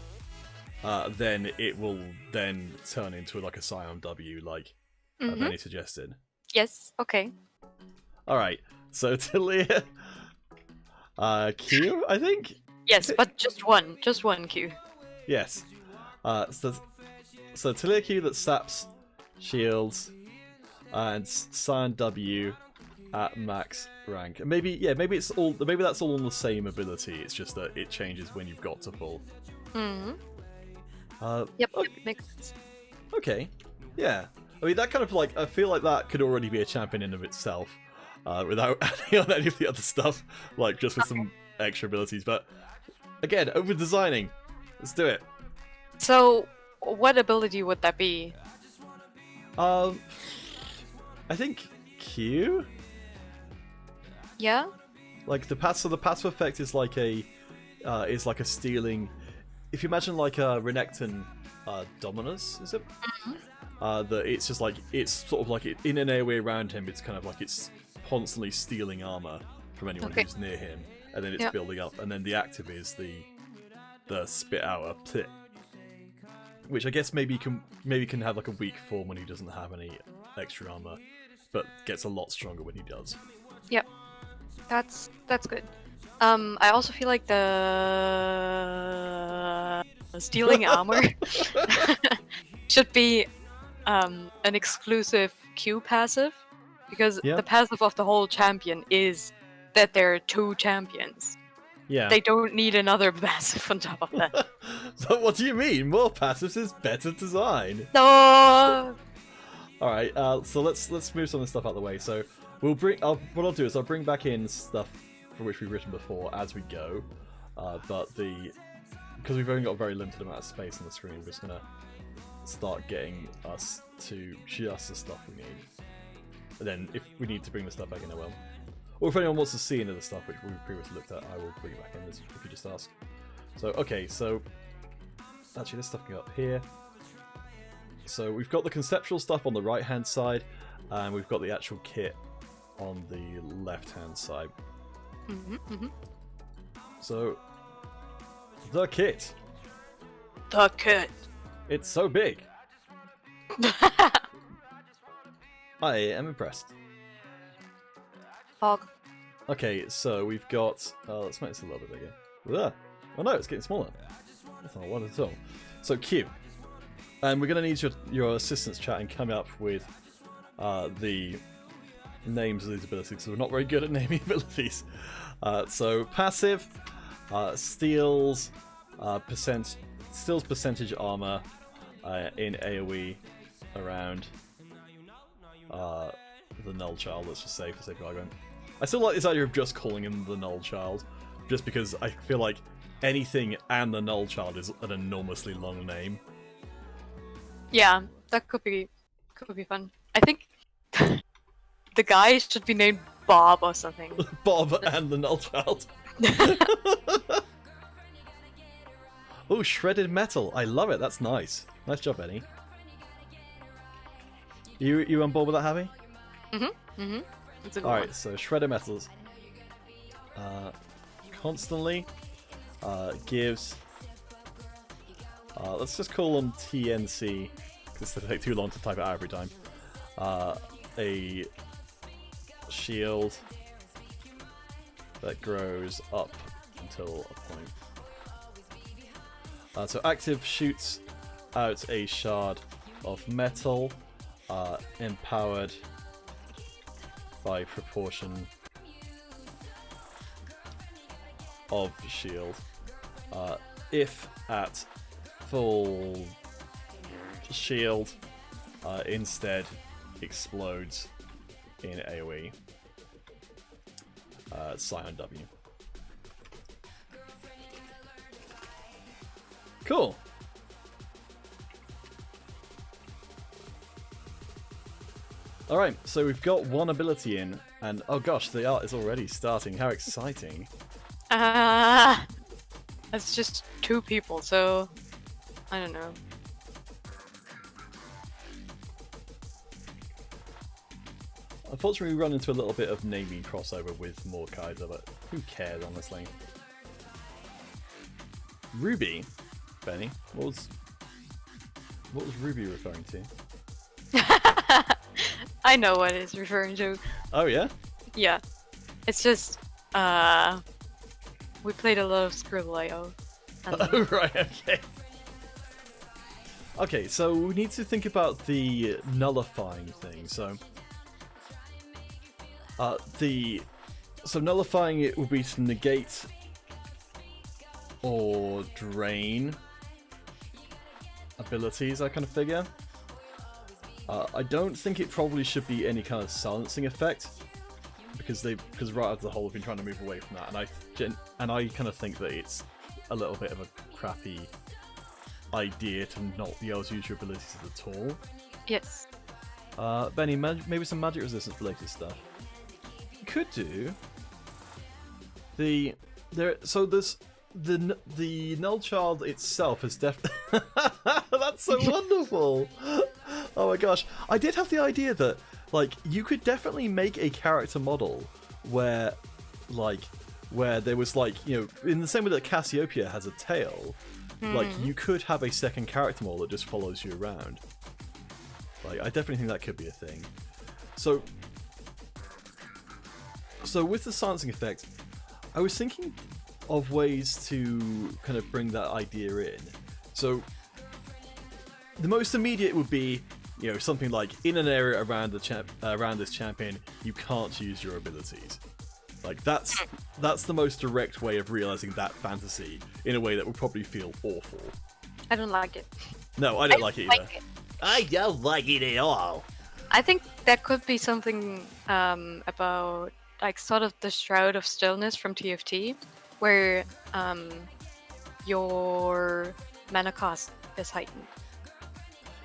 then it will then turn into like a Scion W, like Benny suggested. Yes, okay. Alright, so Talia... Q, I think? Yes, but just one Q. Yes. So Talia Q that saps shields, and Scion W at max rank. And maybe that's all on the same ability. It's just that it changes when you've got to full. Yep, makes sense. Okay. Yeah. I mean, that kind of like, I feel like that could already be a champion in of itself, without adding on any of the other stuff, like just with some extra abilities. But again, over designing. Let's do it. So, what ability would that be? I think Q. Yeah. Like the passive effect is like a stealing. If you imagine like a Renekton Dominus, is it? That it's just like, it's sort of like in an AoE around him. It's kind of like it's constantly stealing armor from anyone who's near him, and then it's building up. And then the active is the spit out a pit, which I guess maybe can have like a weak form when he doesn't have any extra armor, but gets a lot stronger when he does. Yep, that's good. I also feel like the stealing armor should be an exclusive Q passive, because Yeah. the passive of the whole champion is that there are 2 champions. Yeah. They don't need another passive on top of that. So what do you mean? More passives is better design. No. All right. So let's move some of the stuff out of the way. So we'll bring. What I'll do is I'll bring back in stuff for which we've written before as we go. But because we've only got a very limited amount of space on the screen, we're just gonna start getting us to just the stuff we need. And then if we need to bring the stuff back in, I will. Or if anyone wants to see any of the stuff which we previously looked at, I will bring it back in if you just ask. So, okay, so actually this stuff can go up here. So we've got the conceptual stuff on the right-hand side, and we've got the actual kit on the left-hand side. So, the kit. The kit. It's so big. I am impressed. Hog. Okay, so we've got... let's make this a little bit bigger. Ugh. Oh no, it's getting smaller. That's not one at all. So Q. And we're going to need your assistance chat and come up with the names of these abilities, because we're not very good at naming abilities. So passive, steals percentage armor in AoE around the Null Child, let's just say, for sake of argument. I still like this idea of just calling him the Null Child, just because I feel like anything and the Null Child is an enormously long name. Yeah, that could be fun. I think the guy should be named Bob or something. Bob and the Null Child. Oh, shredded metal. I love it. That's nice. Nice job, Benny. You on board with that, Javi? It's a good Alright, one. so shredded metals. Constantly gives... let's just call them TNC, because it'll take too long to type it out every time. A shield that grows up until a point. So active shoots out a shard of metal, empowered by proportion of shield. If at full shield, instead explodes in AoE. Scion W. Cool. Alright, so we've got one ability in, and oh gosh, the art is already starting. How exciting. That's just 2 people, so I don't know. Unfortunately, we run into a little bit of naming crossover with Mordekaiser, but who cares, honestly? Ruby, Benny, what was Ruby referring to? I know what it's referring to. Oh yeah? Yeah. It's just, we played a lot of Scribble.io. Oh right, okay. Okay, so we need to think about the nullifying thing. So, nullifying it would be to negate or drain abilities, I kind of figure. I don't think it probably should be any kind of silencing effect, because right as a whole have been trying to move away from that, and I kind of think that it's a little bit of a crappy idea to not be able to use your abilities at all. Yes. Benny, maybe some magic resistance related stuff. You could do the Null Child itself is definitely. That's so wonderful. Oh my gosh, I did have the idea that you could definitely make a character model where there was in the same way that Cassiopeia has a tail, you could have a second character model that just follows you around. I definitely think that could be a thing. So with the silencing effect, I was thinking of ways to kind of bring that idea in. So the most immediate would be you know, something like in an area around the around this champion, you can't use your abilities. Like that's the most direct way of realizing that fantasy in a way that would probably feel awful. I don't like it. No, I don't like it either. I don't like it at all. I think that could be something about like sort of the Shroud of Stillness from TFT, where your mana cost is heightened.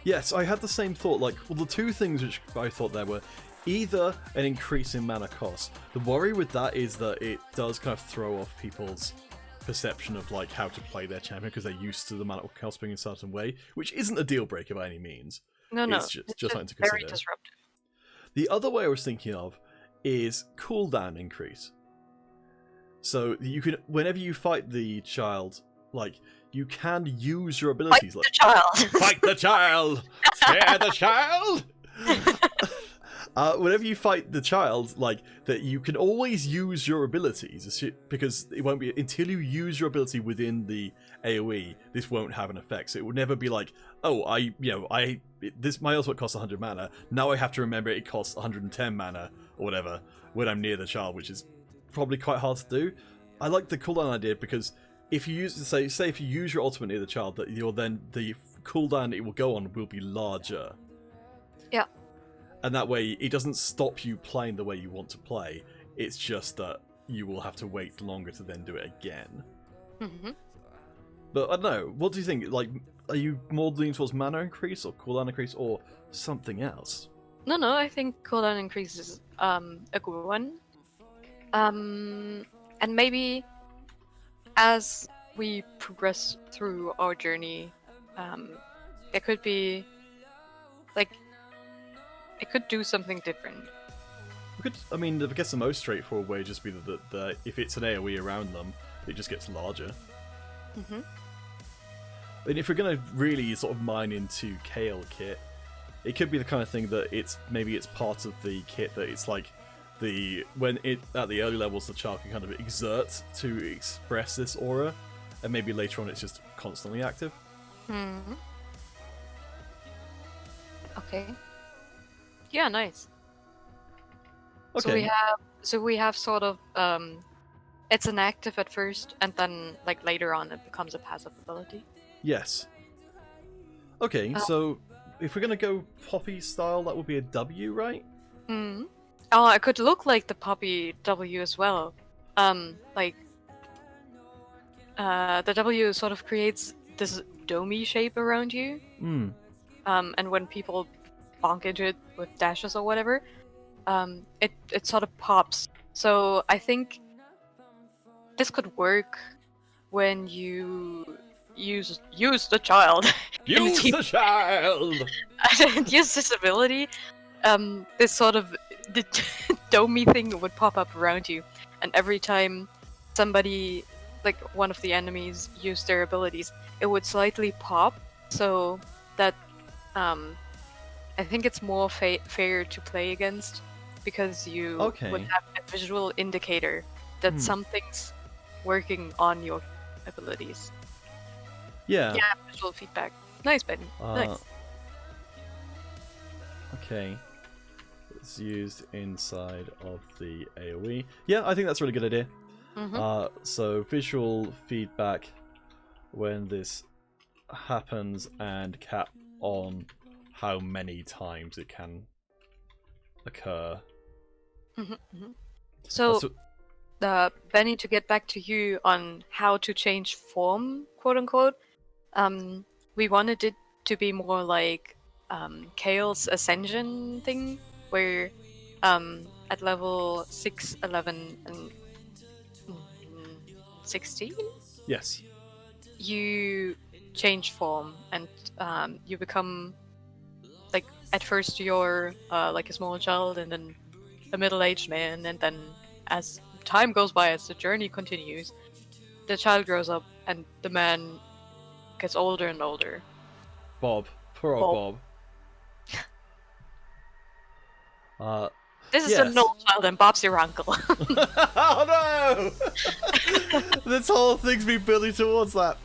Yes, I had the same thought. Like, well, the two things which I thought there were either an increase in mana cost. The worry with that is that it does kind of throw off people's perception of like how to play their champion because they're used to the mana cost being a certain way, which isn't a deal breaker by any means. No, it's just something to consider. Very disruptive. The other way I was thinking of is cooldown increase. So you can, whenever you fight the child, like you can use your abilities. Fight the child. Fight the child. Spare the child. Whenever you fight the child, like that, you can always use your abilities because it won't be until you use your ability within the AOE. This won't have an effect. So it will never be like, oh, my ultimate costs 100 mana. Now I have to remember it costs 110 mana or whatever when I'm near the child, which is probably quite hard to do. I like the cooldown idea because if you use, say if you use your ultimate near the child, that you're then the cooldown it will go on will be larger. Yeah. And that way, it doesn't stop you playing the way you want to play. It's just that you will have to wait longer to then do it again. Mm-hmm. But I don't know. What do you think? Like, are you more leaning towards mana increase or cooldown increase or something else? No, I think cooldown increase is a good one. And maybe as we progress through our journey, it could be like it could do something different. I mean, I guess the most straightforward way would just be that if it's an AoE around them, it just gets larger. Mm-hmm. And if we're going to really sort of mine into Kale kit, it could be the kind of thing that maybe it's part of the kit that it's like when at the early levels the child can kind of exert to express this aura, and maybe later on it's just constantly active. Mm-hmm. Okay. Yeah, nice. Okay. So we have sort of it's an active at first, and then like later on it becomes a passive ability. Yes. Okay, so if we're gonna go Poppy style, that would be a W, right? Mm. Oh, it could look like the Poppy W as well. The W sort of creates this domey shape around you. Mm. And when people bonk into it with dashes or whatever, it sort of pops. So I think this could work when you use the child. Use the child! Use this ability. This sort of the domey thing would pop up around you, and every time somebody, like one of the enemies, used their abilities, it would slightly pop, so that I think it's more fair to play against, because you would have a visual indicator that something's working on your abilities. Yeah. Yeah, visual feedback. Nice, Benny. Nice. Okay. It's used inside of the AoE. Yeah, I think that's a really good idea. Mm-hmm. So visual feedback when this happens and cap on how many times it can occur. Mm-hmm, mm-hmm. So, Benny, to get back to you on how to change form, quote unquote, we wanted it to be more like Kale's Ascension thing, where at level 6, 11, and 16? Yes. You change form and you become, like, at first you're like a small child and then a middle-aged man, and then as time goes by, as the journey continues, the child grows up and the man gets older and older. Bob. Poor old Bob. This is a Null child and Bob's your uncle. Oh no! This whole thing's been building towards that.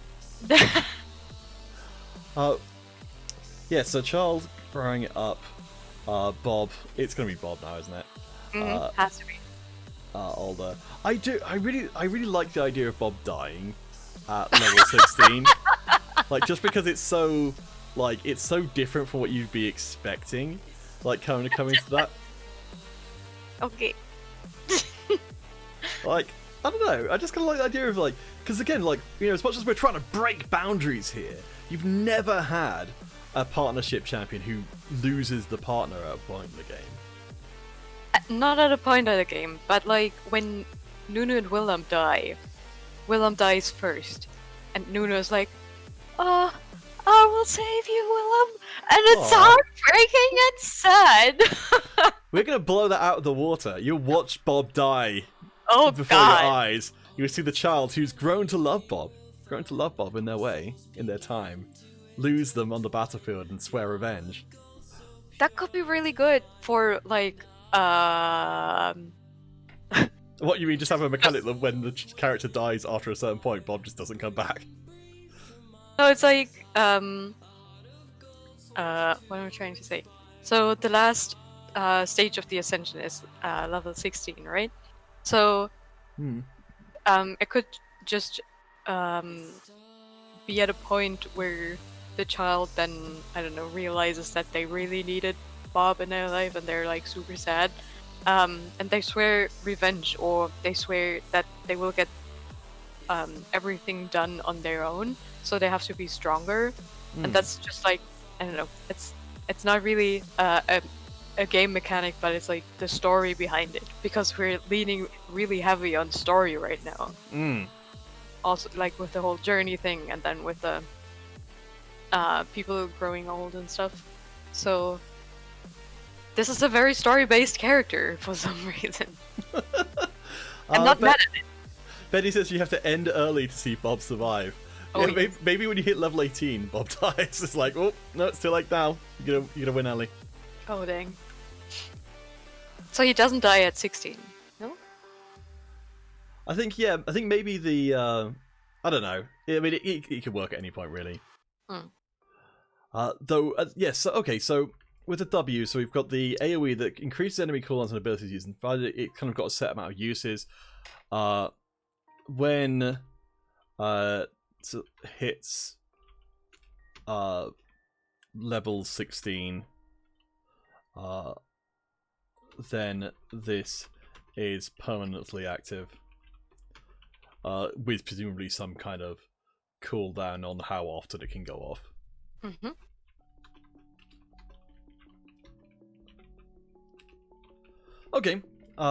Yeah, so Charles growing up, Bob. It's gonna be Bob now, isn't it? Has to be. Older. I really like the idea of Bob dying at level 16. Like, just because it's so different from what you'd be expecting. Like, coming to that. Okay. Like, I don't know. I just kind of like the idea of, like, because again, like, as much as we're trying to break boundaries here, you've never had a partnership champion who loses the partner at a point in the game. Not at a point of the game, but like when Nuno and Willem die, Willem dies first, and Nuno's like, "Oh, I will save you, Willem," and it's heartbreaking and sad. We're gonna blow that out of the water. You'll watch Bob die Oh before God! your eyes. You will see the child who's grown to love Bob in their way, in their time, lose them on the battlefield and swear revenge. That could be really good for like What, you mean just have a mechanic that when the character dies after a certain point, Bob just doesn't come back? No, it's like what am I trying to say? So the last stage of the ascension is level 16, right? So it could just be at a point where the child then, I don't know, realizes that they really needed Bob in their life and they're like super sad. And they swear revenge, or they swear that they will get everything done on their own, so they have to be stronger. And that's just like, I don't know, it's not really a game mechanic, but it's like the story behind it, because we're leaning really heavy on story right now. Also, like with the whole journey thing, and then with the people growing old and stuff. So this is a very story-based character for some reason. I'm not mad at it. Betty says you have to end early to see Bob survive. Oh, Yeah, maybe when you hit level 18, Bob dies. It's like, oh no, it's too late now. You're gonna win early. Oh dang. So he doesn't die at 16, no? I think maybe the I don't know. I mean, it could work at any point really. Yes. Okay. So with the W, so we've got the AOE that increases enemy cooldowns and abilities used, and it kind of got a set amount of uses. When hits level 16, then this is permanently active, with presumably some kind of cooldown on how often it can go off. Okay,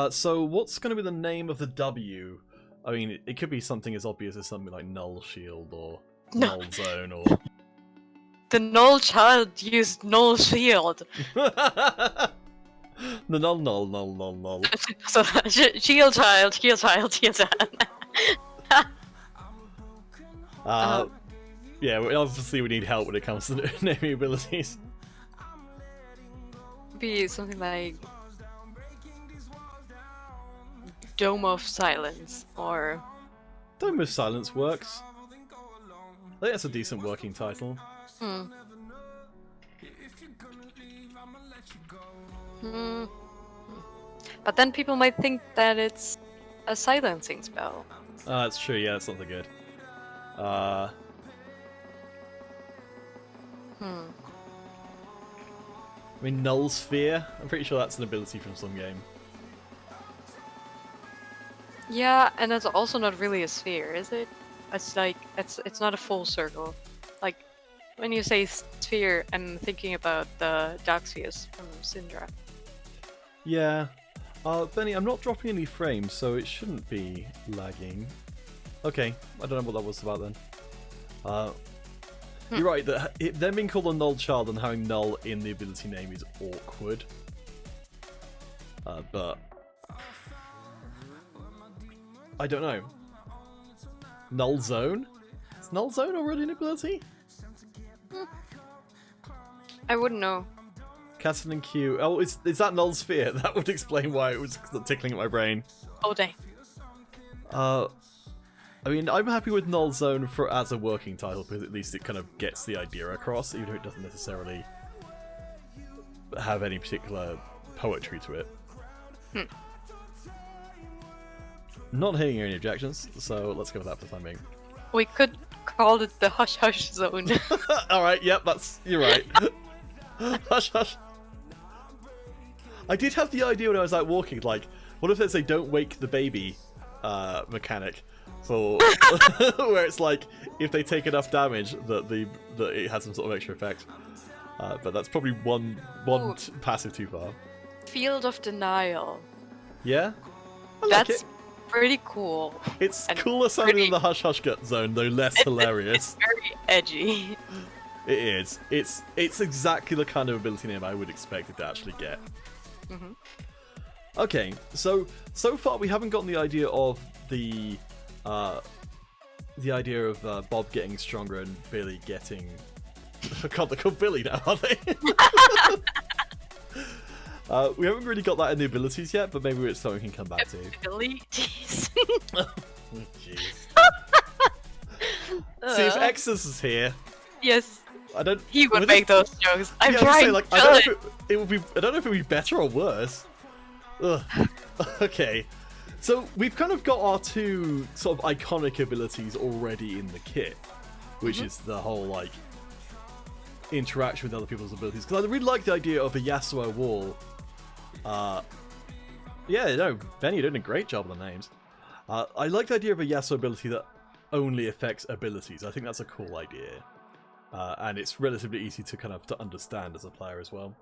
so what's going to be the name of the W? I mean, it could be something as obvious as something like Null Shield or Null Zone or... The Null child used Null Shield. The Null. So, shield child. Yeah, obviously we need help when it comes to naming abilities. Be something like Dome of Silence, or... Dome of Silence works. I think that's a decent working title. But then people might think that it's a silencing spell. That's true, yeah, that's not so good. I mean, Null Sphere? I'm pretty sure that's an ability from some game. Yeah, and it's also not really a sphere, is it? It's like, it's not a full circle. Like, when you say sphere, I'm thinking about the Dark Spheres from Syndra. Yeah. Benny, I'm not dropping any frames, so it shouldn't be lagging. Okay, I don't know what that was about then. You're right, them being called a Null Child and having Null in the ability name is awkward. But... I don't know. Null Zone? Is Null Zone already an ability? I wouldn't know. Castle and Q. Oh, is that Null Sphere? That would explain why it was tickling at my brain. Oh dang. I mean, I'm happy with Null Zone as a working title because at least it kind of gets the idea across, even if it doesn't necessarily have any particular poetry to it. Not hearing any objections, so let's go with that for the time being. We could call it the Hush Hush Zone. Alright, yep, you're right. Hush hush. I did have the idea when I was out walking, like, what if there's a don't wake the baby mechanic? So, where it's like, if they take enough damage, that it has some sort of extra effect. But that's probably one passive too far. Field of Denial. Yeah? I like That's it. pretty cool. It's and cooler sounding pretty- than the Hush Hush Gut Zone, though less hilarious. It's very edgy. It is. It's exactly the kind of ability name I would expect it to actually get. Mhm. Okay, so far we haven't gotten the idea of the idea of Bob getting stronger and Billy getting. God, they're called Billy now, are they? We haven't really got that in the abilities yet, but maybe it's something we can come back to. Billy, jeez. Oh, jeez. See, if Exodus is here, Yes, I don't. he would would make those jokes. I'm Yeah, I was trying saying, like, to I don't know chill if it would be. I don't know if it would be better or worse. Ugh. Okay, so we've kind of got our two sort of iconic abilities already in the kit, which is the whole like interaction with other people's abilities. Because I really like the idea of a Yasuo wall. Yeah, no, Ben, you're doing a great job on the names. I like the idea of a Yasuo ability that only affects abilities. I think that's a cool idea. And it's relatively easy to understand as a player as well.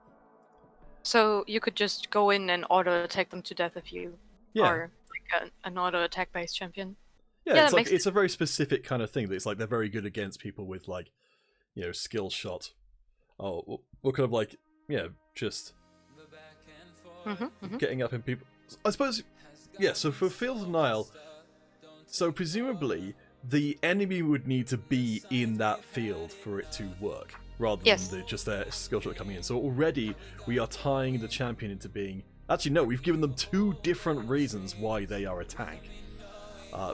So you could just go in and auto attack them to death if you Yeah. are like an auto attack based champion. Yeah, Yeah, it's that like makes it's a very specific kind of thing that it's like they're very good against people with like, skill shot. Oh, or kind of like, just getting up in people. I suppose, yeah, so for Field of Nile, so presumably the enemy would need to be in that field for it to work, rather than just their skill shot coming in. So already we are tying the champion into being... Actually, no, we've given them two different reasons why they are a tank.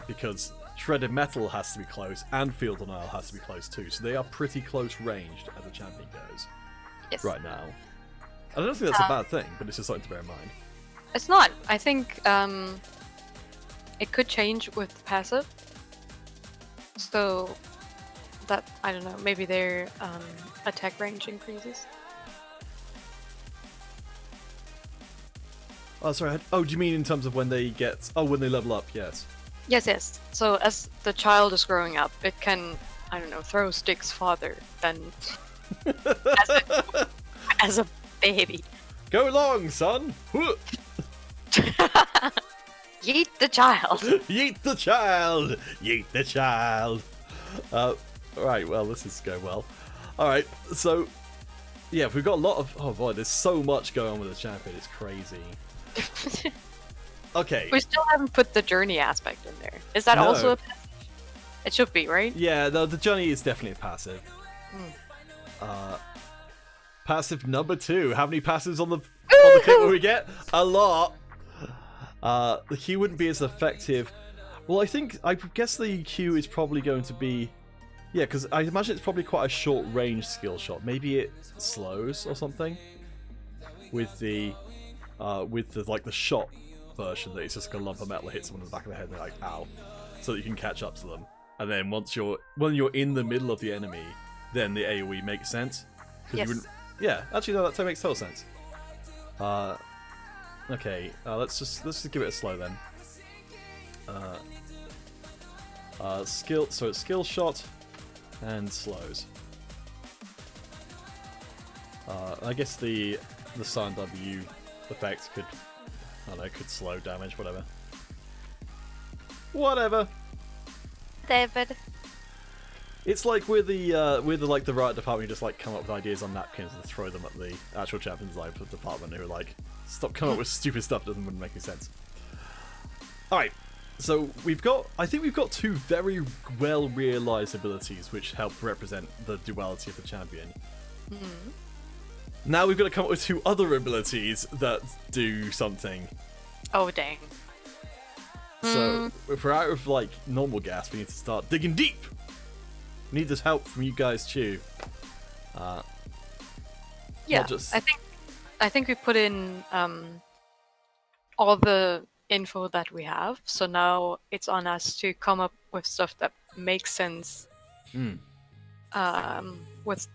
Because Shredded Metal has to be close, and Field of Nile has to be close too. So they are pretty close ranged as a champion goes Yes. right now. I don't think that's a bad thing, but it's just something to bear in mind. It's not. I think it could change with the passive. So that, I don't know, maybe their attack range increases. Oh, sorry. Oh, do you mean in terms of when they get... Oh, when they level up, yes. Yes. So as the child is growing up, it can, I don't know, throw sticks farther than as a baby. Go along, son! Yeet the child! Yeet the child! Yeet the child! Right, well, this is going well. Alright, so... Yeah, we've got a lot of... Oh boy, there's so much going on with the champion, it's crazy. Okay. We still haven't put the journey aspect in there. Is that No. also a passive? It should be, right? Yeah, the journey is definitely a passive. Passive number 2. How many passives on the kit will we get? A lot. The Q wouldn't be as effective. Well, I guess the Q is probably going to be... Yeah, because I imagine it's probably quite a short range skill shot. Maybe it slows or something with the like the shot version that it's just like a lump of metal that hits someone in the back of the head and they're like, ow, so that you can catch up to them. And then when you're in the middle of the enemy, then the AoE makes sense. Yes. Yeah, actually no, that makes total sense. Okay, let's just give it a slow then. So it's skill shot and slows. I guess the Silent W effect could slow damage, whatever. David. It's like we're the riot department who just like come up with ideas on napkins and throw them at the actual champions live department who are like, stop coming up with stupid stuff that wouldn't make any sense. Alright, so I think we've got two very well realized abilities which help represent the duality of the champion. Now we've got to come up with two other abilities that do something. Oh, dang. So if we're out of like normal gas, we need to start digging deep. We need this help from you guys too. Yeah, not just- I think we put in all the info that we have. So now it's on us to come up with stuff that makes sense with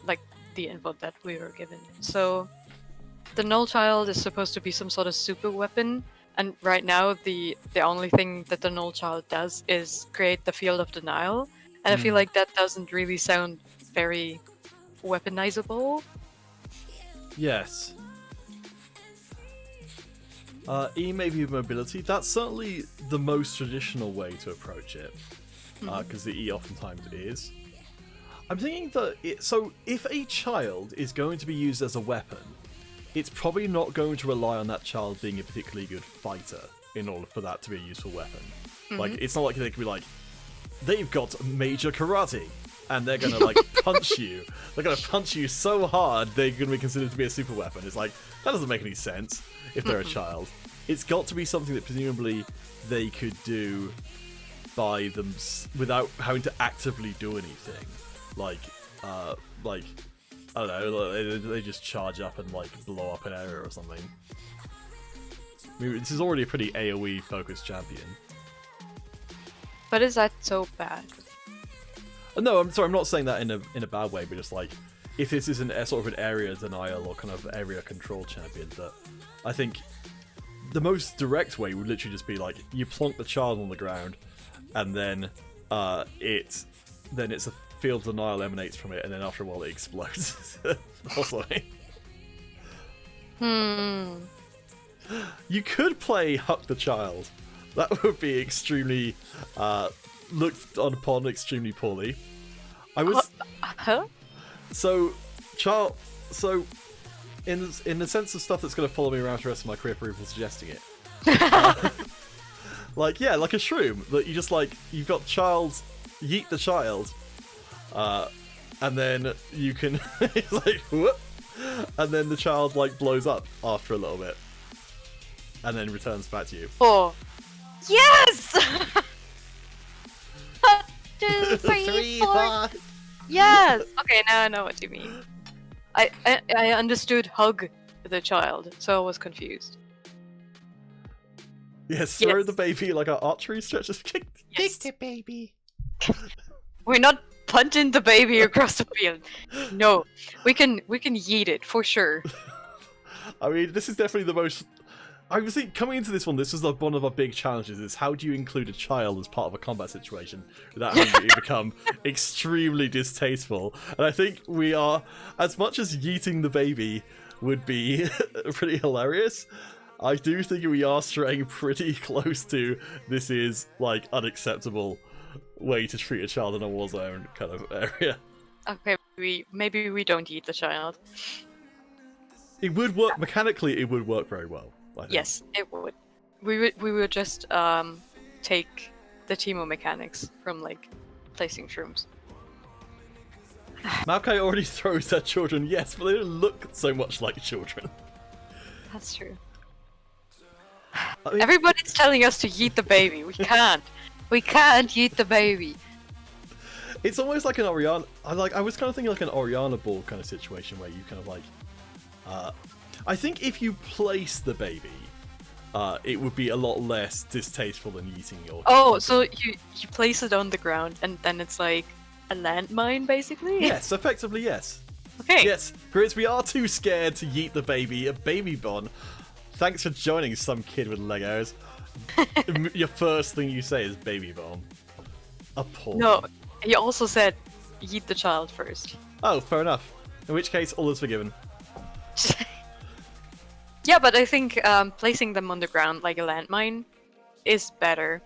like the info that we were given. So the Null Child is supposed to be some sort of super weapon, and right now the only thing that the Null Child does is create the field of denial, and I feel like that doesn't really sound very weaponizable. Yes. E maybe mobility. That's certainly the most traditional way to approach it, because the E oftentimes is. I'm thinking that so if a child is going to be used as a weapon, it's probably not going to rely on that child being a particularly good fighter in order for that to be a useful weapon. Like, it's not like they could be like, they've got major karate, and they're gonna like punch you. They're gonna punch you so hard they're gonna be considered to be a super weapon. It's like, that doesn't make any sense if they're a child. It's got to be something that presumably they could do by them without having to actively do anything. Like I don't know, they just charge up and like blow up an area or something. I mean, this is already a pretty AoE focused champion. But is that so bad? No, I'm sorry, I'm not saying that in a bad way, but just like, if this isn't a sort of an area denial or kind of area control champion, that I think the most direct way would literally just be like, you plonk the child on the ground, and then it's a field of denial emanates from it, and then after a while it explodes. Or something. You could play Huck the Child. That would be extremely looked upon extremely poorly. I was so in the sense of stuff that's going to follow me around for the rest of my career for even suggesting it. Like a shroom that you just like, you've got child, yeet the child, and then you can it's like whoop, and then the child like blows up after a little bit, and then returns back to you. Oh, yes! 1, 2, 3, 4. Yes. Okay, now I know what you mean. I understood hug the child, so I was confused. Yes, throw the baby like an archery stretch. Just kick the baby. We're not punching the baby across the field. No, we can yeet it for sure. I mean, this is definitely the most. I was thinking, coming into this one, this was like one of our big challenges: is how do you include a child as part of a combat situation without having it become extremely distasteful? And I think we are, as much as yeeting the baby would be pretty hilarious, I do think we are straying pretty close to this is like unacceptable way to treat a child in a war zone kind of area. Okay, maybe we don't eat the child. It would work mechanically. It would work very well. I think. Yes, it would. We would just take the Teemo mechanics from like placing shrooms. Maokai already throws at children, yes, but they don't look so much like children. That's true. I mean, Everybody's telling us to yeet the baby. We can't. We can't yeet the baby. it's almost like an Oriana. I was kind of thinking like an Oriana ball kind of situation where you kind of like. I think if you place the baby, it would be a lot less distasteful than eating your. Oh, so you place it on the ground and then it's like a landmine, basically? Yes, effectively yes. Okay. Yes, Grizz, we are too scared to yeet the baby. A baby bon. Thanks for joining, some kid with Legos. Your first thing you say is baby bomb. Appalling. No, he also said yeet the child first. Oh, fair enough. In which case, all is forgiven. Yeah, but I think placing them on the ground like a landmine is better.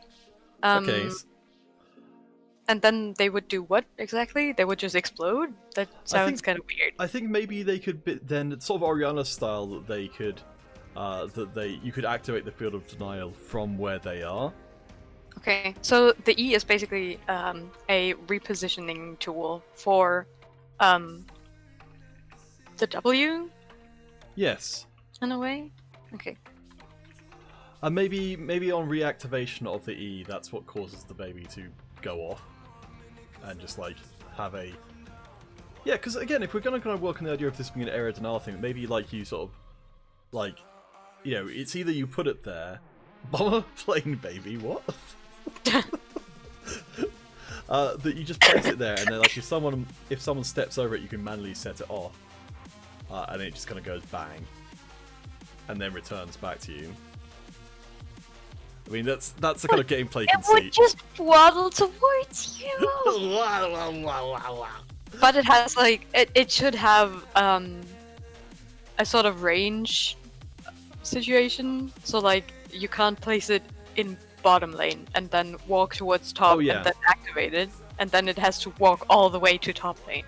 Okay. And then they would do what exactly? They would just explode? That sounds kind of weird. I think maybe they could then sort of Oriana style that they could you could activate the field of denial from where they are. Okay, so the E is basically a repositioning tool for the W Yes. in a way. Okay. And maybe on reactivation of the E, that's what causes the baby to go off and just like have a because again, if we're gonna kind of work on the idea of this being an area denial thing, maybe like you sort of like it's either you put it there, bomber plane baby, what? That you just place it there, and then like if someone steps over it, you can manually set it off, and it just kind of goes bang, and then returns back to you. I mean, that's the kind of gameplay It would conceit. just waddle towards you. But it has like it should have a sort of range situation. So like you can't place it in bottom lane and then walk towards top and then activate it, and then it has to walk all the way to top lane.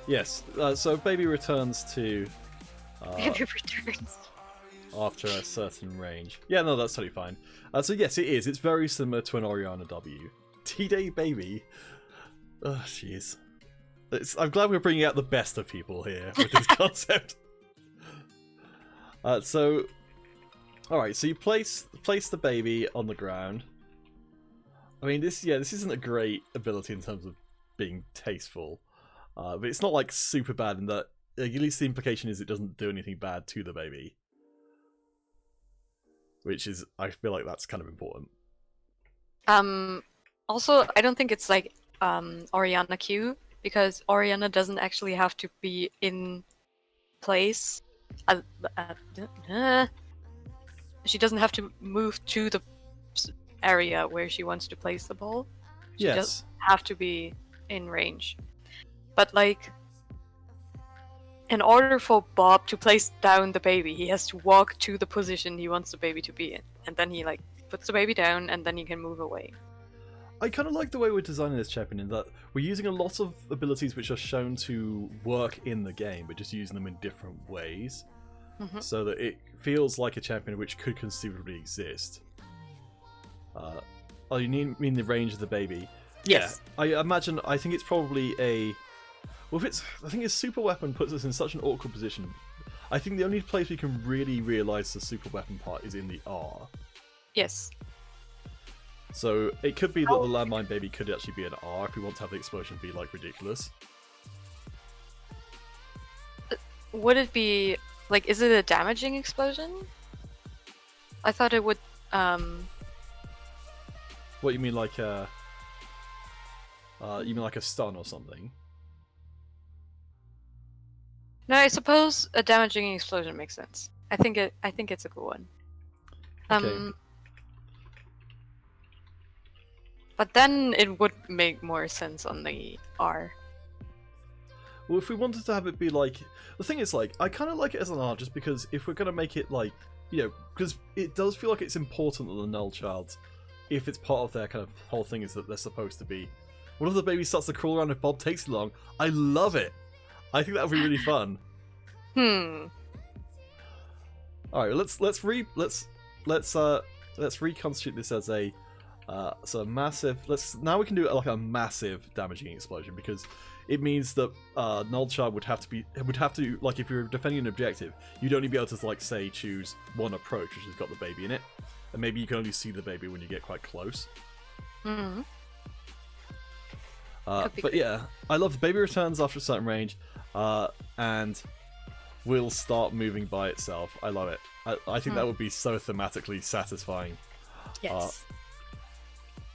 Yes. So baby returns to. Baby returns. After a certain range. Yeah, no, that's totally fine. So yes, it is. It's very similar to an Orianna W. T-Day Baby. Oh, jeez. I'm glad we're bringing out the best of people here with this concept. Alright, so you place the baby on the ground. I mean, this isn't a great ability in terms of being tasteful. But it's not like super bad in that, at least the implication is it doesn't do anything bad to the baby. Which is, I feel like that's kind of important. Also, I don't think it's like Orianna Q, because Orianna doesn't actually have to be in place. She doesn't have to move to the area where she wants to place the ball. She doesn't have to be in range. But like, in order for Bob to place down the baby, he has to walk to the position he wants the baby to be in. And then he like puts the baby down, and then he can move away. I kind of like the way we're designing this champion in that we're using a lot of abilities which are shown to work in the game, but just using them in different ways. Mm-hmm. So that it feels like a champion which could conceivably exist. You mean the range of the baby? Yes. Yeah, I think it's probably a... Well, I think his super weapon puts us in such an awkward position. I think the only place we can really realise the super weapon part is in the R. Yes. So it could be that the landmine baby could actually be an R if we want to have the explosion be like ridiculous. Would it be like? Is it a damaging explosion? I thought it would. What you mean, like a? You mean like a stun or something? No, I suppose a damaging explosion makes sense. I think it's a good one. Okay. But then it would make more sense on the R. Well, if we wanted to have it be like... The thing is, like, I kind of like it as an R just because if we're going to make it like... because it does feel like it's important that the Null Child, if it's part of their kind of whole thing, is that they're supposed to be... What if the baby starts to crawl around if Bob takes too long? I love it! I think that would be really fun. Alright, let's reconstitute this as a... so massive. Now we can do it like a massive damaging explosion, because it means that Null Child would have to like, if you're defending an objective, you'd only be able to like say choose one approach which has got the baby in it, and maybe you can only see the baby when you get quite close. But yeah, I love the baby returns after a certain range, and will start moving by itself. I love it. I think that would be so thematically satisfying. Yes.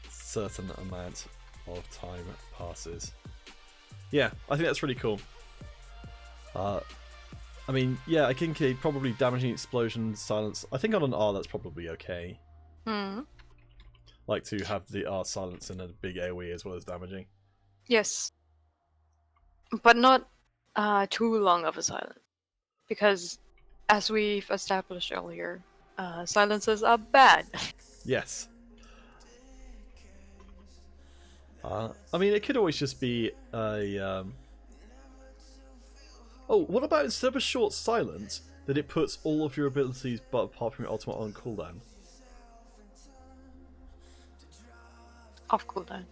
Certain amount of time passes. Yeah, I think that's really cool. I mean, yeah, I think probably damaging explosion silence. I think on an R that's probably okay. Like to have the R silence in a big AoE as well as damaging. Yes. But not too long of a silence. Because, as we've established earlier, silences are bad. Yes. I mean, it could always just be a... Oh, what about instead of a short silence, that it puts all of your abilities, but apart from your ultimate, on cooldown? Off cooldown.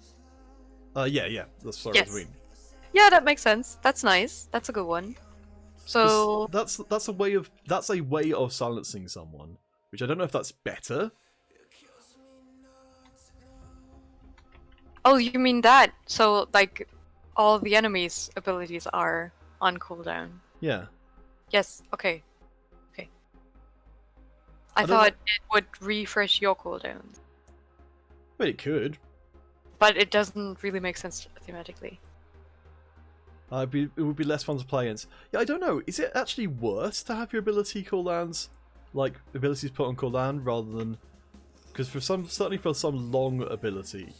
Yeah. That's sorry, Yes. what I mean. Yeah, that makes sense. That's nice. That's a good one. So That's a way of silencing someone, which I don't know if that's better, Oh, you mean that? So, like, all the enemies' abilities are on cooldown. Yeah. Yes, okay. Okay. I don't thought know- it would refresh your cooldowns. But it could. But it doesn't really make sense thematically. It would be less fun to play against. Yeah, I don't know. Is it actually worse to have your ability cooldowns, like abilities put on cooldown, rather than because certainly for some long ability,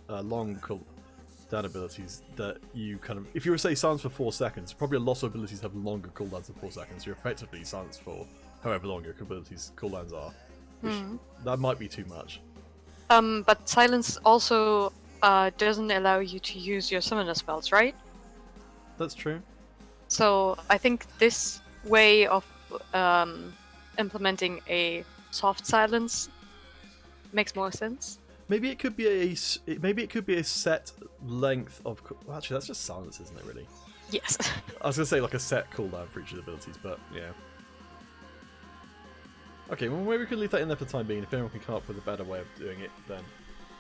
long cooldown abilities that you kind of, if you were to say silence for 4 seconds, probably a lot of abilities have longer cooldowns than 4 seconds. You're effectively silenced for however long your abilities cooldowns are, which that might be too much. But silence also doesn't allow you to use your summoner spells, right? That's true. So I think this way of implementing a soft silence makes more sense. Maybe it could be a set length of. Well, actually, that's just silence, isn't it? Really. Yes. I was gonna say like a set cooldown for each of the abilities, but yeah. Okay, well maybe we could leave that in there for the time being. If anyone can come up with a better way of doing it, then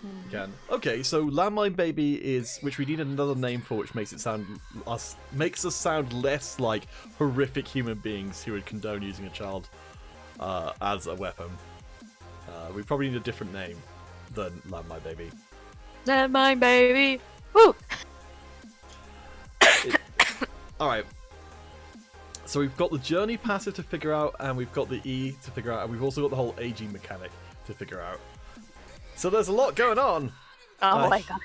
we can. Okay, so Landmine Baby is, which we need another name for, which makes us sound less like horrific human beings who would condone using a child as a weapon. We probably need a different name than Landmine Baby. Landmine baby. Woo! Alright. So we've got the journey passive to figure out, and we've got the E to figure out, and we've also got the whole aging mechanic to figure out. So there's a lot going on. Oh my god.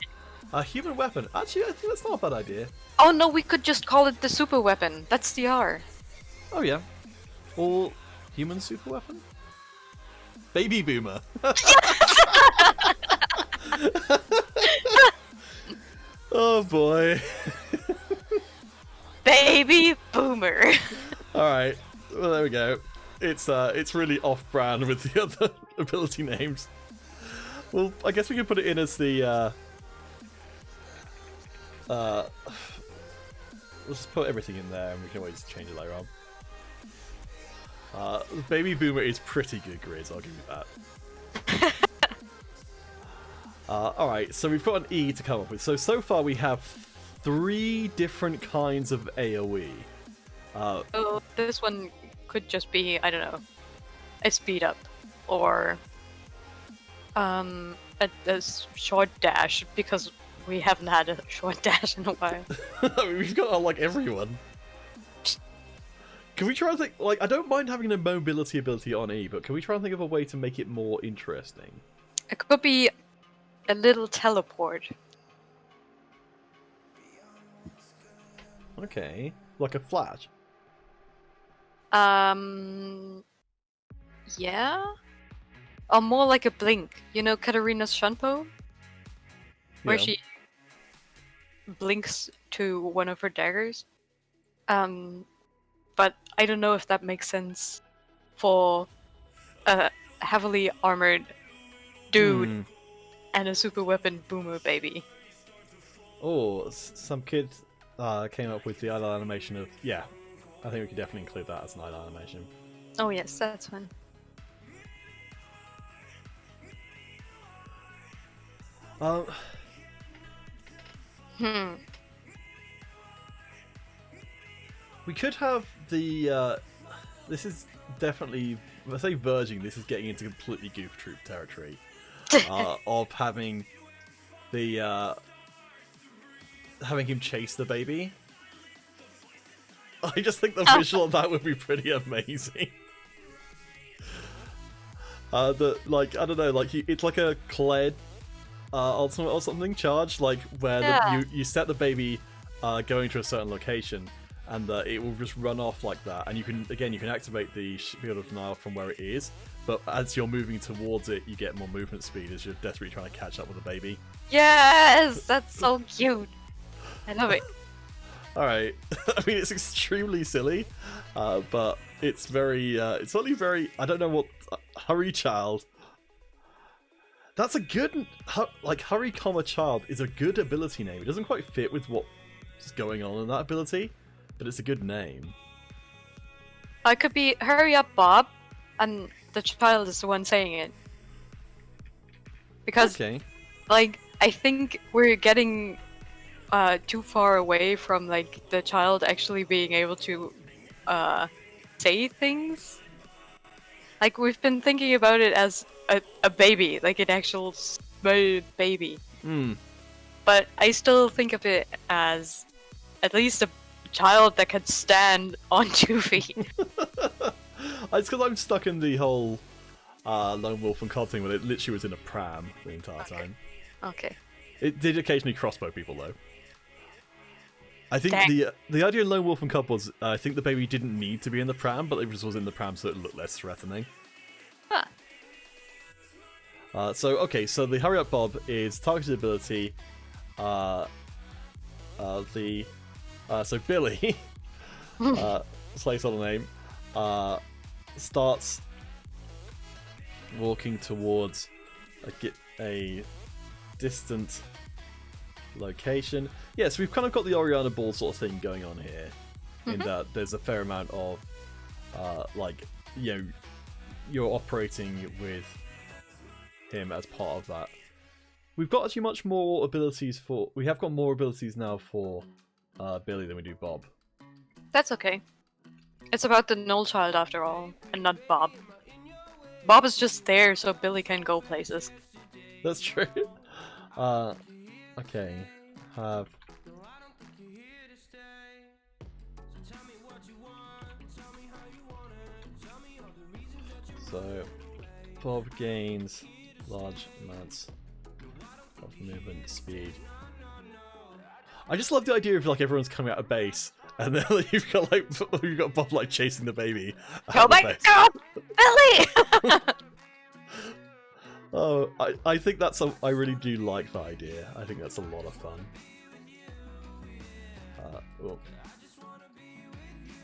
A human weapon. Actually, I think that's not a bad idea. Oh no, we could just call it the super weapon. That's the R. Oh yeah. Or human super weapon? Baby boomer. Oh boy. Baby boomer. Alright. Well, there we go. It's really off-brand with the other ability names. Well, I guess we can put it in as the we'll just put everything in there and we can always change it later on. Baby Boomer is pretty good grids, I'll give you that. Alright, so we've got an E to come up with. So far we have 3 different kinds of AoE. Oh, this one could just be, I don't know, a speed up or a short dash, because we haven't had a short dash in a while. We've got like everyone. Can we try and think, like, I don't mind having a mobility ability on E, but can we try and think of a way to make it more interesting? It could be a little teleport. Okay. Like a flash? Yeah? Or more like a blink. You know Katarina's Shunpo? Where Yeah. she blinks to one of her daggers. But I don't know if that makes sense for a heavily armored dude and a super weapon boomer baby. Oh, some kid came up with the idle animation of... Yeah, I think we could definitely include that as an idle animation. Oh yes, that's fun. We could have the... this is definitely... When I say verging, this is getting into completely Goof Troop territory. Of having the... having him chase the baby. I just think the visual of that would be pretty amazing. I don't know, like it's like a Kled ultimate or something charge, like where you set the baby going to a certain location, and it will just run off like that, and you can activate the Shield of Denial from where it is, but as you're moving towards it, you get more movement speed as you're desperately trying to catch up with the baby. Yes, that's so cute. I love it. Alright, I mean it's extremely silly, but it's very, it's only very, I don't know what, Hurry Child. That's a good, like Hurry Child is a good ability name. It doesn't quite fit with what's going on in that ability, but it's a good name. I could be Hurry Up Bob, and the child is the one saying it. Because, Okay. like, I think we're getting too far away from like the child actually being able to say things. Like we've been thinking about it as a baby, like an actual smooth baby. Hmm. But I still think of it as at least a child that can stand on 2 feet. It's because I'm stuck in the whole Lone Wolf and Cod thing where it literally was in a pram the entire time. Okay. It did occasionally crossbow people though. I think Dang. the idea in Lone Wolf and Cub was I think the baby didn't need to be in the pram, but it just was in the pram so it looked less threatening. Huh. So the Hurry Up Bob is targeted ability. So Billy, placeholder name, starts walking towards a distant location. Yeah, so we've kind of got the Oriana Ball sort of thing going on here, in that there's a fair amount of, you're operating with him as part of that. We've got actually much more abilities we have got more abilities now for Billy than we do Bob. That's okay. It's about the Null child after all, and not Bob. Bob is just there so Billy can go places. That's true. Okay. So, Bob gains large amounts of movement speed. I just love the idea of like everyone's coming out of base, and then you've got Bob like chasing the baby. Oh my god, Billy! Oh, I think I really do like that idea. I think that's a lot of fun.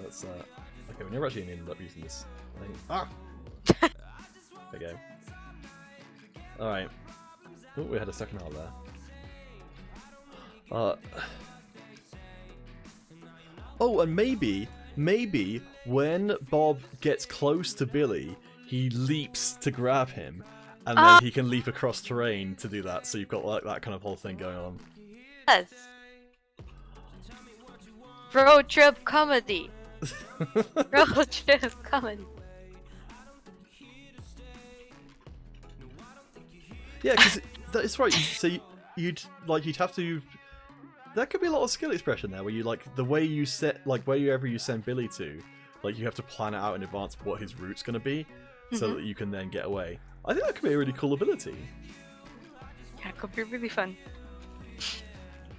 That's okay. We never actually ended up using this thing. Ah. There we go. All right. Oh, we had a second heart there. Oh, and maybe when Bob gets close to Billy, he leaps to grab him, and then he can leap across terrain to do that. So you've got like that kind of whole thing going on. Yes. Road trip comedy. Road trip comedy. Yeah, because that is right. So you'd have to. That could be a lot of skill expression there, where you like the way you set, like wherever you send Billy to, like you have to plan it out in advance what his route's going to be, so that you can then get away. I think that could be a really cool ability. Yeah, it could be really fun.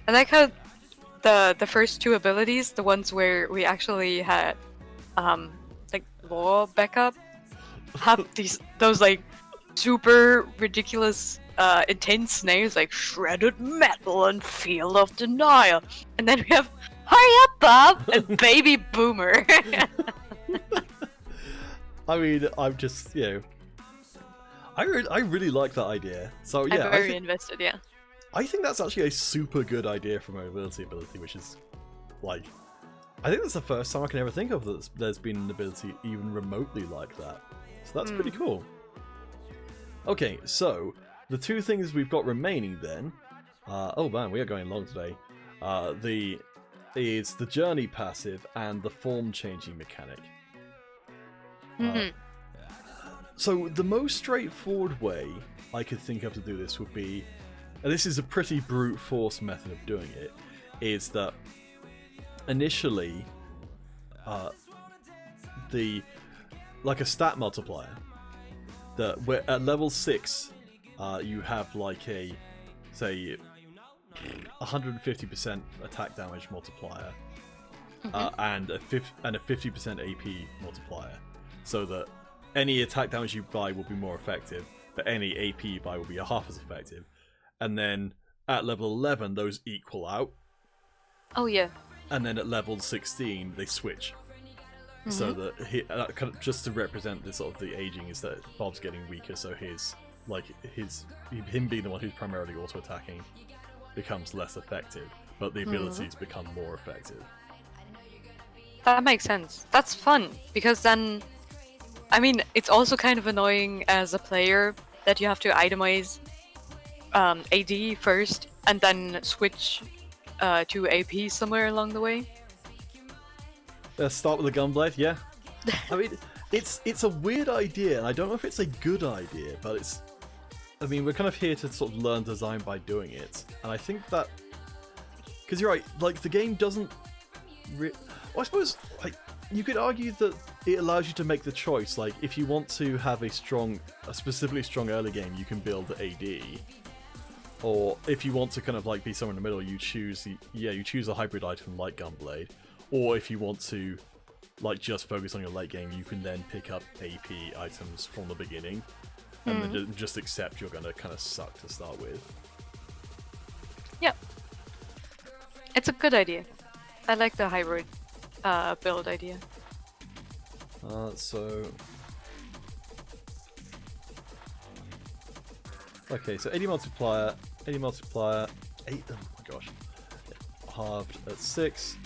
I like how the first 2 abilities, the ones where we actually had like law backup, have those like super ridiculous intense names like Shredded Metal and Field of Denial, and then we have Hurry Up Bob and Baby Boomer. I mean, I'm just I really like that idea. So yeah, I'm very invested. Yeah. I think that's actually a super good idea for mobility ability, which is like, I think that's the first time I can ever think of that there's been an ability even remotely like that. So that's pretty cool. Okay, so the 2 things we've got remaining then, oh man, we are going long today. Is the journey passive and the form changing mechanic. So the most straightforward way I could think of to do this would be, and this is a pretty brute force method of doing it, is that initially like a stat multiplier, that where at level 6 you have like a, say, 150% attack damage multiplier, and a 50% AP multiplier, so that any attack damage you buy will be more effective, but any AP you buy will be half as effective. And then at level 11 those equal out. Oh yeah. And then at level 16 they switch. So that kind of, just to represent the sort of the aging, is that Bob's getting weaker, so him being the one who's primarily auto attacking becomes less effective, but the abilities become more effective. That makes sense. That's fun, because then, I mean, it's also kind of annoying as a player that you have to itemize AD first, and then switch to AP somewhere along the way. Start with the gunblade, yeah. I mean, it's a weird idea, and I don't know if it's a good idea, but it's. I mean, we're kind of here to sort of learn design by doing it, and I think that because you're right, like the game doesn't. Well, I suppose like you could argue that it allows you to make the choice. Like, if you want to have a specifically strong early game, you can build the AD. Or if you want to kind of like be somewhere in the middle, you choose a hybrid item like Gunblade. Or if you want to like just focus on your late game, you can then pick up AP items from the beginning and then just accept you're going to kind of suck to start with. Yeah, it's a good idea. I like the hybrid build idea. Okay, so 80 multiplier, 8, oh my gosh, halved at 6,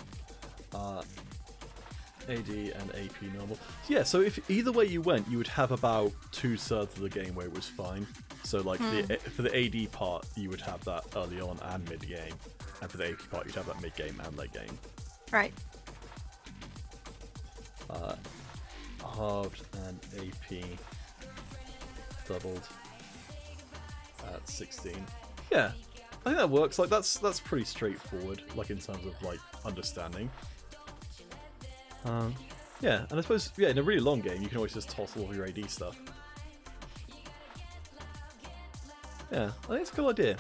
AD and AP normal. So yeah, so if either way you went, you would have about 2/3 of the game where it was fine. So like for the AD part, you would have that early on and mid game, and for the AP part, you'd have that mid game and late game. Right. Halved and AP doubled at 16. Yeah, I think that works. Like that's pretty straightforward. Like in terms of like understanding. Yeah, and I suppose in a really long game, you can always just toss all of your AD stuff. Yeah, I think it's a cool idea.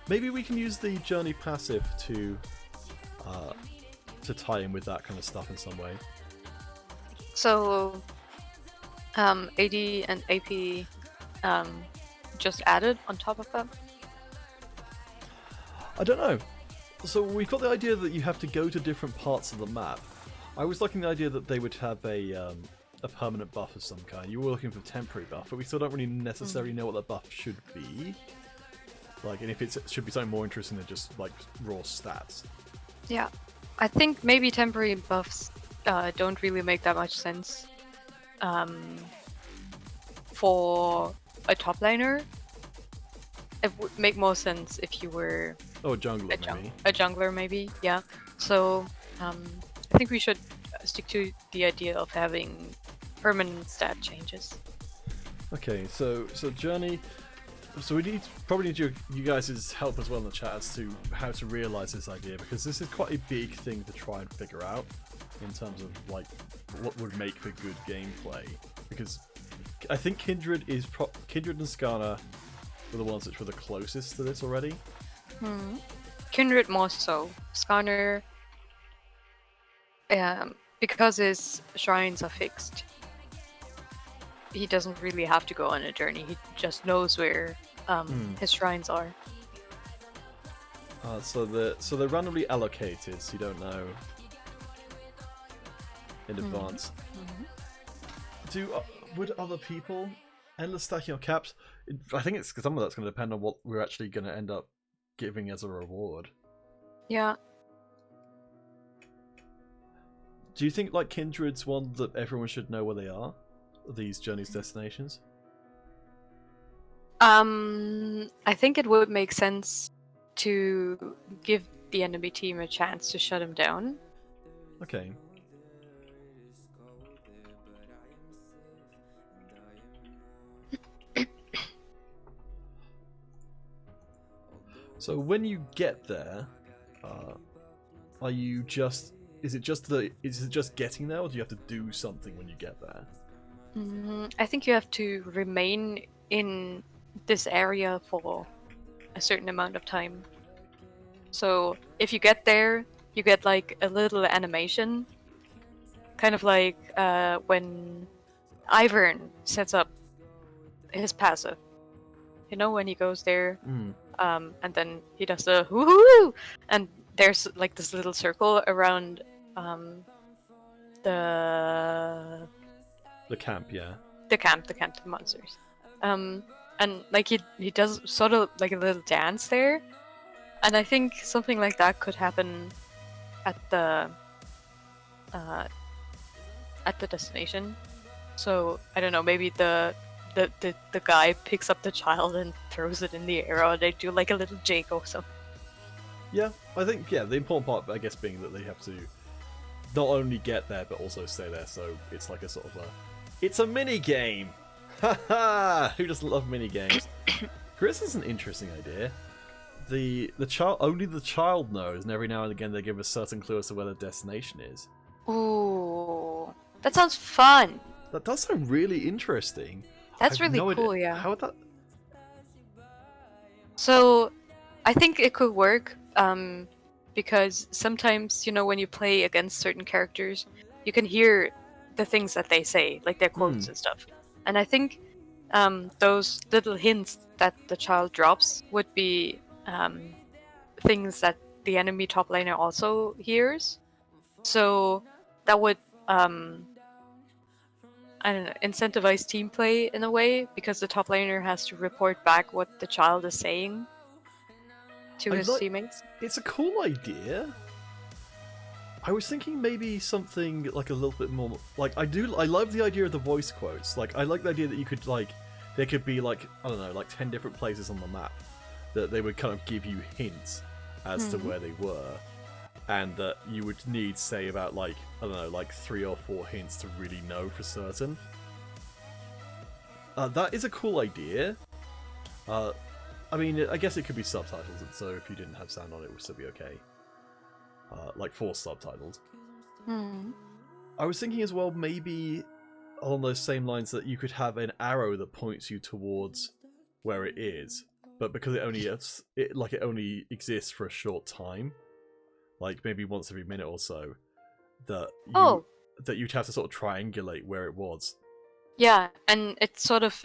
Maybe we can use the journey passive to tie in with that kind of stuff in some way. So, AD and AP just added on top of that? I don't know. So we've got the idea that you have to go to different parts of the map. I was liking the idea that they would have a permanent buff of some kind. You were looking for a temporary buff, but we still don't really necessarily know what that buff should be. Like, and if it should be something more interesting than just like raw stats. Yeah, I think maybe temporary buffs don't really make that much sense for a top laner. It would make more sense if you were a jungler, maybe. A jungler, maybe. Yeah. So I think we should stick to the idea of having permanent stat changes. Okay, so journey. So we probably need you guys' help as well in the chat as to how to realize this idea, because this is quite a big thing to try and figure out in terms of like what would make for good gameplay. Because I think Kindred and Skana were the ones which were the closest to this already. Kindred more so. Skarner, because his shrines are fixed, he doesn't really have to go on a journey. He just knows where his shrines are. So they're randomly allocated, so you don't know in advance. Would other people endless stacking your caps? I think it's some of that's going to depend on what we're actually going to end up giving as a reward. Yeah. Do you think like Kindred's one that everyone should know where they are? These journeys destinations? I think it would make sense to give the enemy team a chance to shut him down. Okay. So when you get there, are you just? Is it just getting there, or do you have to do something when you get there? I think you have to remain in this area for a certain amount of time. So if you get there, you get like a little animation, kind of like when Ivern sets up his passive. You know, when he goes there, and then he does the woohoo, and there's like this little circle around the camp, yeah. The camp, the monsters. And like he does sort of like a little dance there, and I think something like that could happen at the destination. So I don't know, maybe the guy picks up the child and throws it in the air, or they do like a little jig or something. Yeah, I think the important part, I guess, being that they have to not only get there but also stay there. So it's like a sort of it's a mini game. Haha! Who doesn't love mini games? Chris is an interesting idea. The child only the child knows, and every now and again they give a certain clue as to where the destination is. Ooh, that sounds fun. That does sound really interesting. That's I have really no cool, idea. yeah. How would that? So, I think it could work because sometimes, when you play against certain characters, you can hear the things that they say, like their quotes and stuff. And I think those little hints that the child drops would be things that the enemy top laner also hears. So that would I don't know, incentivize team play in a way, because the top laner has to report back what the child is saying to his teammates. It's a cool idea. I was thinking maybe something like a little bit more like I love the idea of the voice quotes. Like I like the idea that you could there could be like, I don't know, like 10 different places on the map that they would kind of give you hints as to where they were, and that you would need, say, about like, I don't know, like 3 or 4 hints to really know for certain. That is a cool idea. I mean, I guess it could be subtitles, so if you didn't have sound on it would still be okay. Like forced subtitles. I was thinking as well, maybe along those same lines, that you could have an arrow that points you towards where it is, but because it only exists for a short time, like maybe once every minute or so, that you'd have to sort of triangulate where it was. Yeah, and it sort of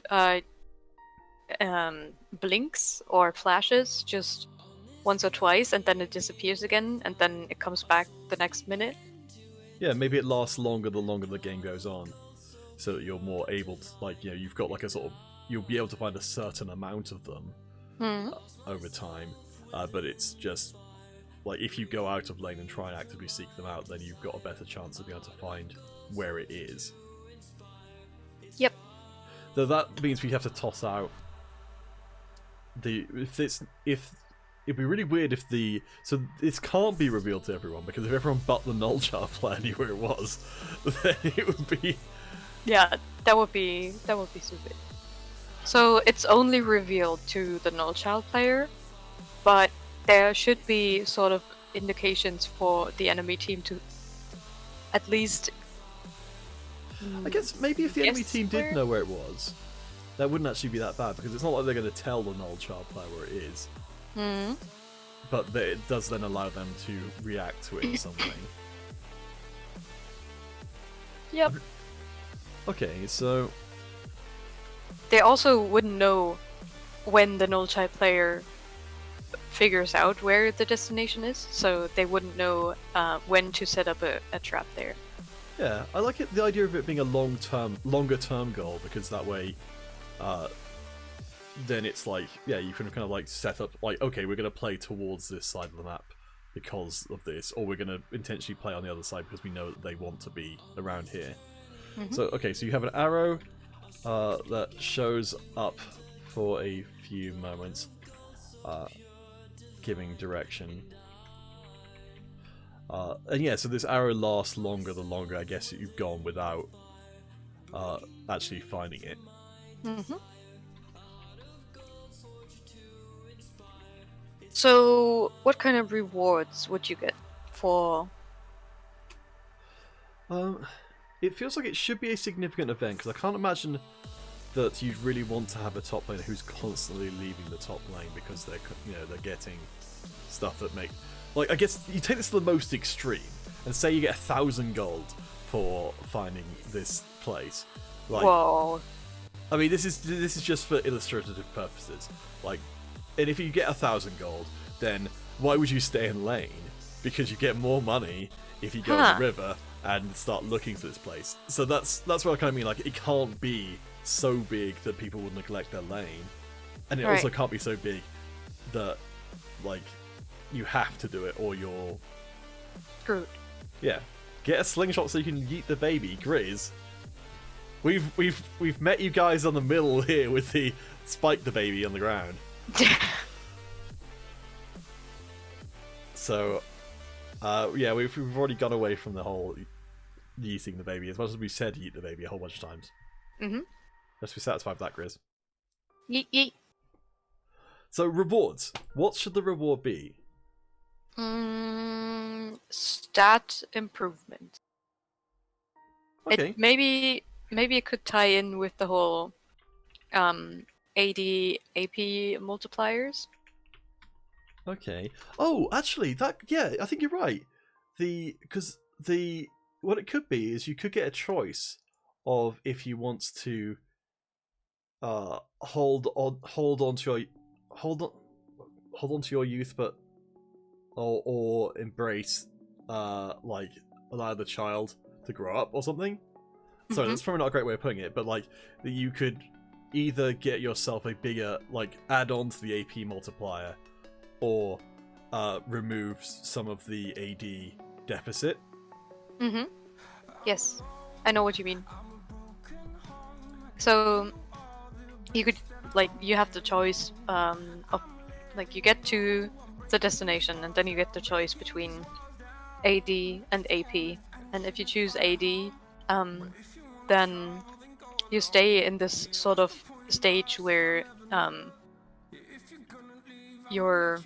blinks or flashes just once or twice, and then it disappears again, and then it comes back the next minute. Yeah, maybe it lasts longer the longer the game goes on, so that you're more able to, like, you've got like a sort of, you'll be able to find a certain amount of them over time, but it's just like if you go out of lane and try and actively seek them out, then you've got a better chance of being able to find where it is. Yep. Though that means we have to toss out if it'd be really weird if this can't be revealed to everyone, because if everyone but the Null Chart player knew where it was, then it would be... Yeah, that would be stupid. So it's only revealed to the Null Child player, but there should be sort of indications for the enemy team to at least... I guess maybe if the enemy team did know where it was, that wouldn't actually be that bad, because it's not like they're going to tell the Null Child player where it is. But it does then allow them to react to it in some way. Yep. Okay, so... They also wouldn't know when the Null Child player figures out where the destination is, so they wouldn't know when to set up a trap there. Yeah, I like the idea of it being a longer term goal, because that way, then it's like, yeah, you can kind of like set up, like, okay, we're going to play towards this side of the map because of this, or we're going to intentionally play on the other side because we know that they want to be around here. So, okay, so you have an arrow that shows up for a few moments, giving direction. And yeah, so this arrow lasts longer the longer, I guess, you've gone without actually finding it. So, what kind of rewards would you get for... It feels like it should be a significant event, because I can't imagine that you'd really want to have a top laner who's constantly leaving the top lane because they're getting stuff that make... Like, I guess you take this to the most extreme, and say you get 1,000 gold for finding this place. Like, Whoa. I mean, this is just for illustrative purposes. Like, and if you get 1,000 gold, then why would you stay in lane? Because you get more money if you go in the river and start looking for this place. So that's what I kind of mean. Like, it can't be so big that people will neglect their lane, and it also can't be so big that, like, you have to do it or you're screwed. Yeah, get a slingshot so you can yeet the baby, Grizz. we've met you guys on the middle here with the Spike the baby on the ground. So, yeah, we've already gone away from the whole eating the baby, as much as we said eat the baby a whole bunch of times. Let's be satisfied with that, Grizz. Yeet yeet. So, rewards. What should the reward be? Stat improvement. Okay. Maybe it could tie in with the whole AD AP multipliers. Okay. Oh, actually, I think you're right. Because what it could be is you could get a choice of if you want to hold on to your youth, but or embrace like allow the child to grow up or something. So that's probably not a great way of putting it, but like you could either get yourself a bigger add on to the AP multiplier, or remove some of the AD deficit. Yes, I know what you mean. So you could you have the choice of you get to the destination and then you get the choice between AD and AP, and if you choose AD, then you stay in this sort of stage where your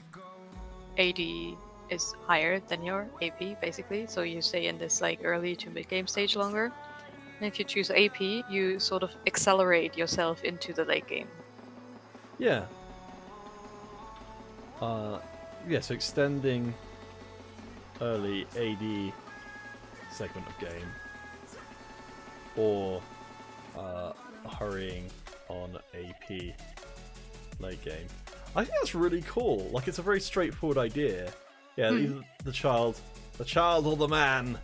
AD is higher than your AP, basically. So you stay in this early to mid game stage longer. And if you choose AP, you sort of accelerate yourself into the late game. Yeah. Yeah, so extending early AD segment of game, or hurrying on AP late game. I think that's really cool. It's a very straightforward idea. Yeah, either the child or the man.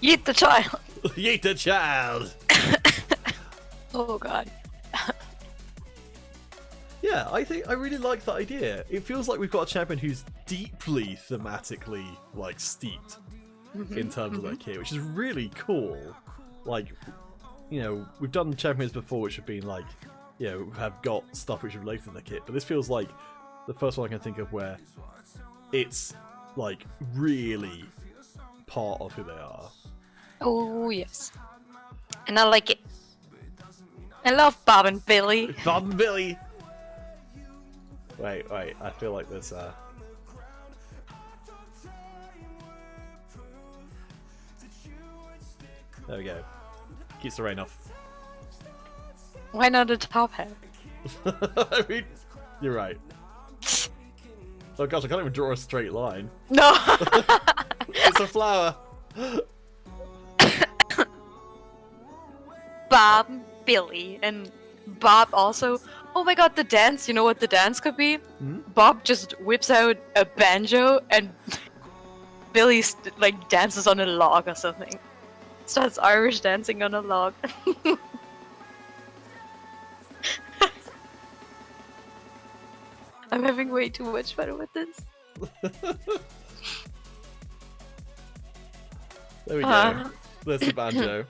Yeet the child! Yeet the child! Oh god. Yeah, I really like that idea. It feels like we've got a champion who's deeply thematically steeped in terms of their kit, which is really cool. We've done champions before which have been have got stuff which is related to their kit, but this feels like the first one I can think of where it's really part of who they are. Oh yes. And I like it. I love Bob and Billy. Bob and Billy! Wait, I feel like there's there we go. Keeps the rain off. Why not a top hat? I mean, you're right. Oh gosh, I can't even draw a straight line. No! It's a flower! Bob, Billy, and Bob also. Oh my god, the dance! You know what the dance could be? Bob just whips out a banjo and Billy dances on a log or something. Starts Irish dancing on a log. I'm having way too much fun with this. There we go. There's the banjo.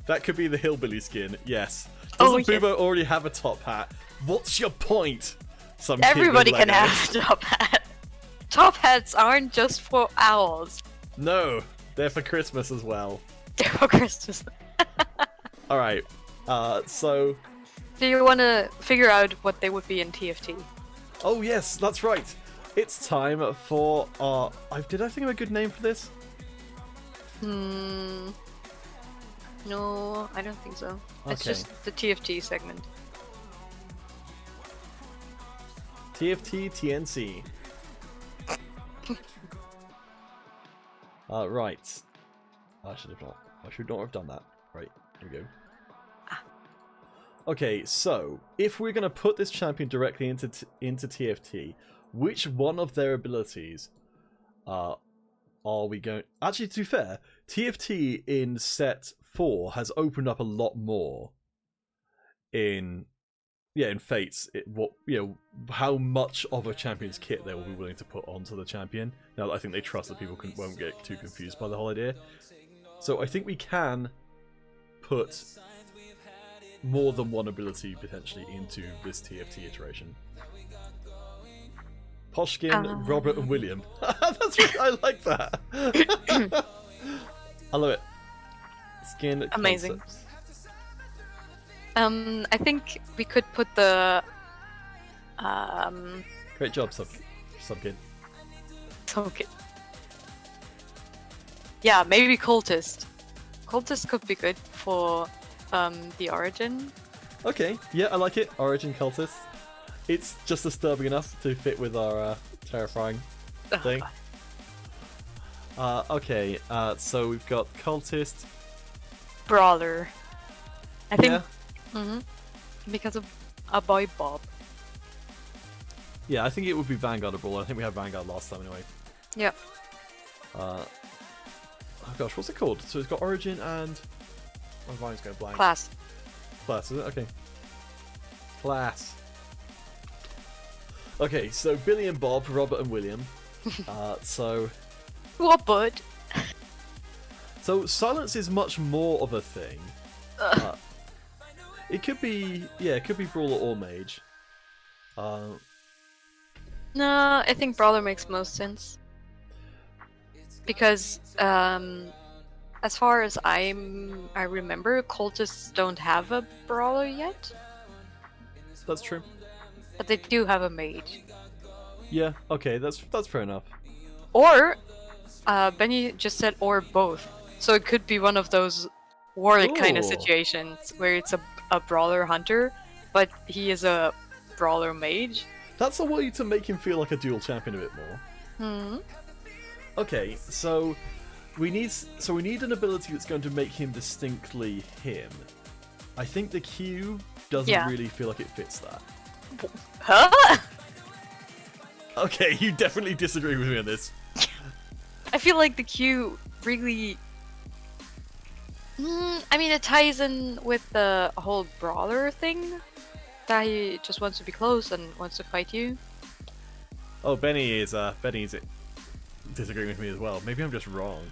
That could be the hillbilly skin, yes. Doesn't Boobo already have a top hat? What's your point? Everybody can have a top hat. Top hats aren't just for owls. No, they're for Christmas as well. They're for Christmas. Alright, so... Do you want to figure out what they would be in TFT? Oh yes, that's right. It's time for our... Did I think of a good name for this? No, I don't think so. It's just the TFT segment. TFT TNC. Right. I should not have done that. Right, here we go. Okay, so if we're going to put this champion directly into TFT, which one of their abilities are we going... Actually, to be fair, TFT in set 4 has opened up a lot more in Fates. How much of a champion's kit they will be willing to put onto the champion. Now, I think they trust that people won't get too confused by the whole idea. So I think we can put more than one ability potentially into this TFT iteration. Poshkin, Robert, and William. That's really, I like that. I love it. Skin Amazing. concepts. I think we could put the Great job, Subkid. okay. Yeah, maybe cultist. Cultist could be good for the origin. Okay, yeah, I like it. Origin cultist. It's just disturbing enough to fit with our terrifying thing. Okay, so we've got cultist. Brawler. I think Yeah. because of a boy Bob. Yeah, I think it would be Vanguard or Brawler. I think we had Vanguard last time anyway. Yeah. Oh gosh, what's it called? So it's got Origin and... My mind's going blank. Class. Class, is it? Okay. Class. Okay, so Billy and Bob, Robert and William. So Robert. silence is much more of a thing. It could be, yeah, it could be Brawler or Mage. No, I think Brawler makes most sense. Because, as far as I remember, cultists don't have a Brawler yet. That's true. But they do have a Mage. Yeah, okay, that's fair enough. Or, Benny just said or both. So it could be one of those Warwick kind of Ooh. situations where it's a Brawler Hunter, but he is a Brawler Mage. That's a way to make him feel like a dual champion a bit more. Okay, so we need an ability that's going to make him distinctly him. I think the Q doesn't really feel like it fits that. Huh? Okay, you definitely disagree with me on this. I feel like the Q really... I mean, it ties in with the whole Brawler thing. That he just wants to be close and wants to fight you. Oh, Benny is disagreeing with me as well. Maybe I'm just wrong.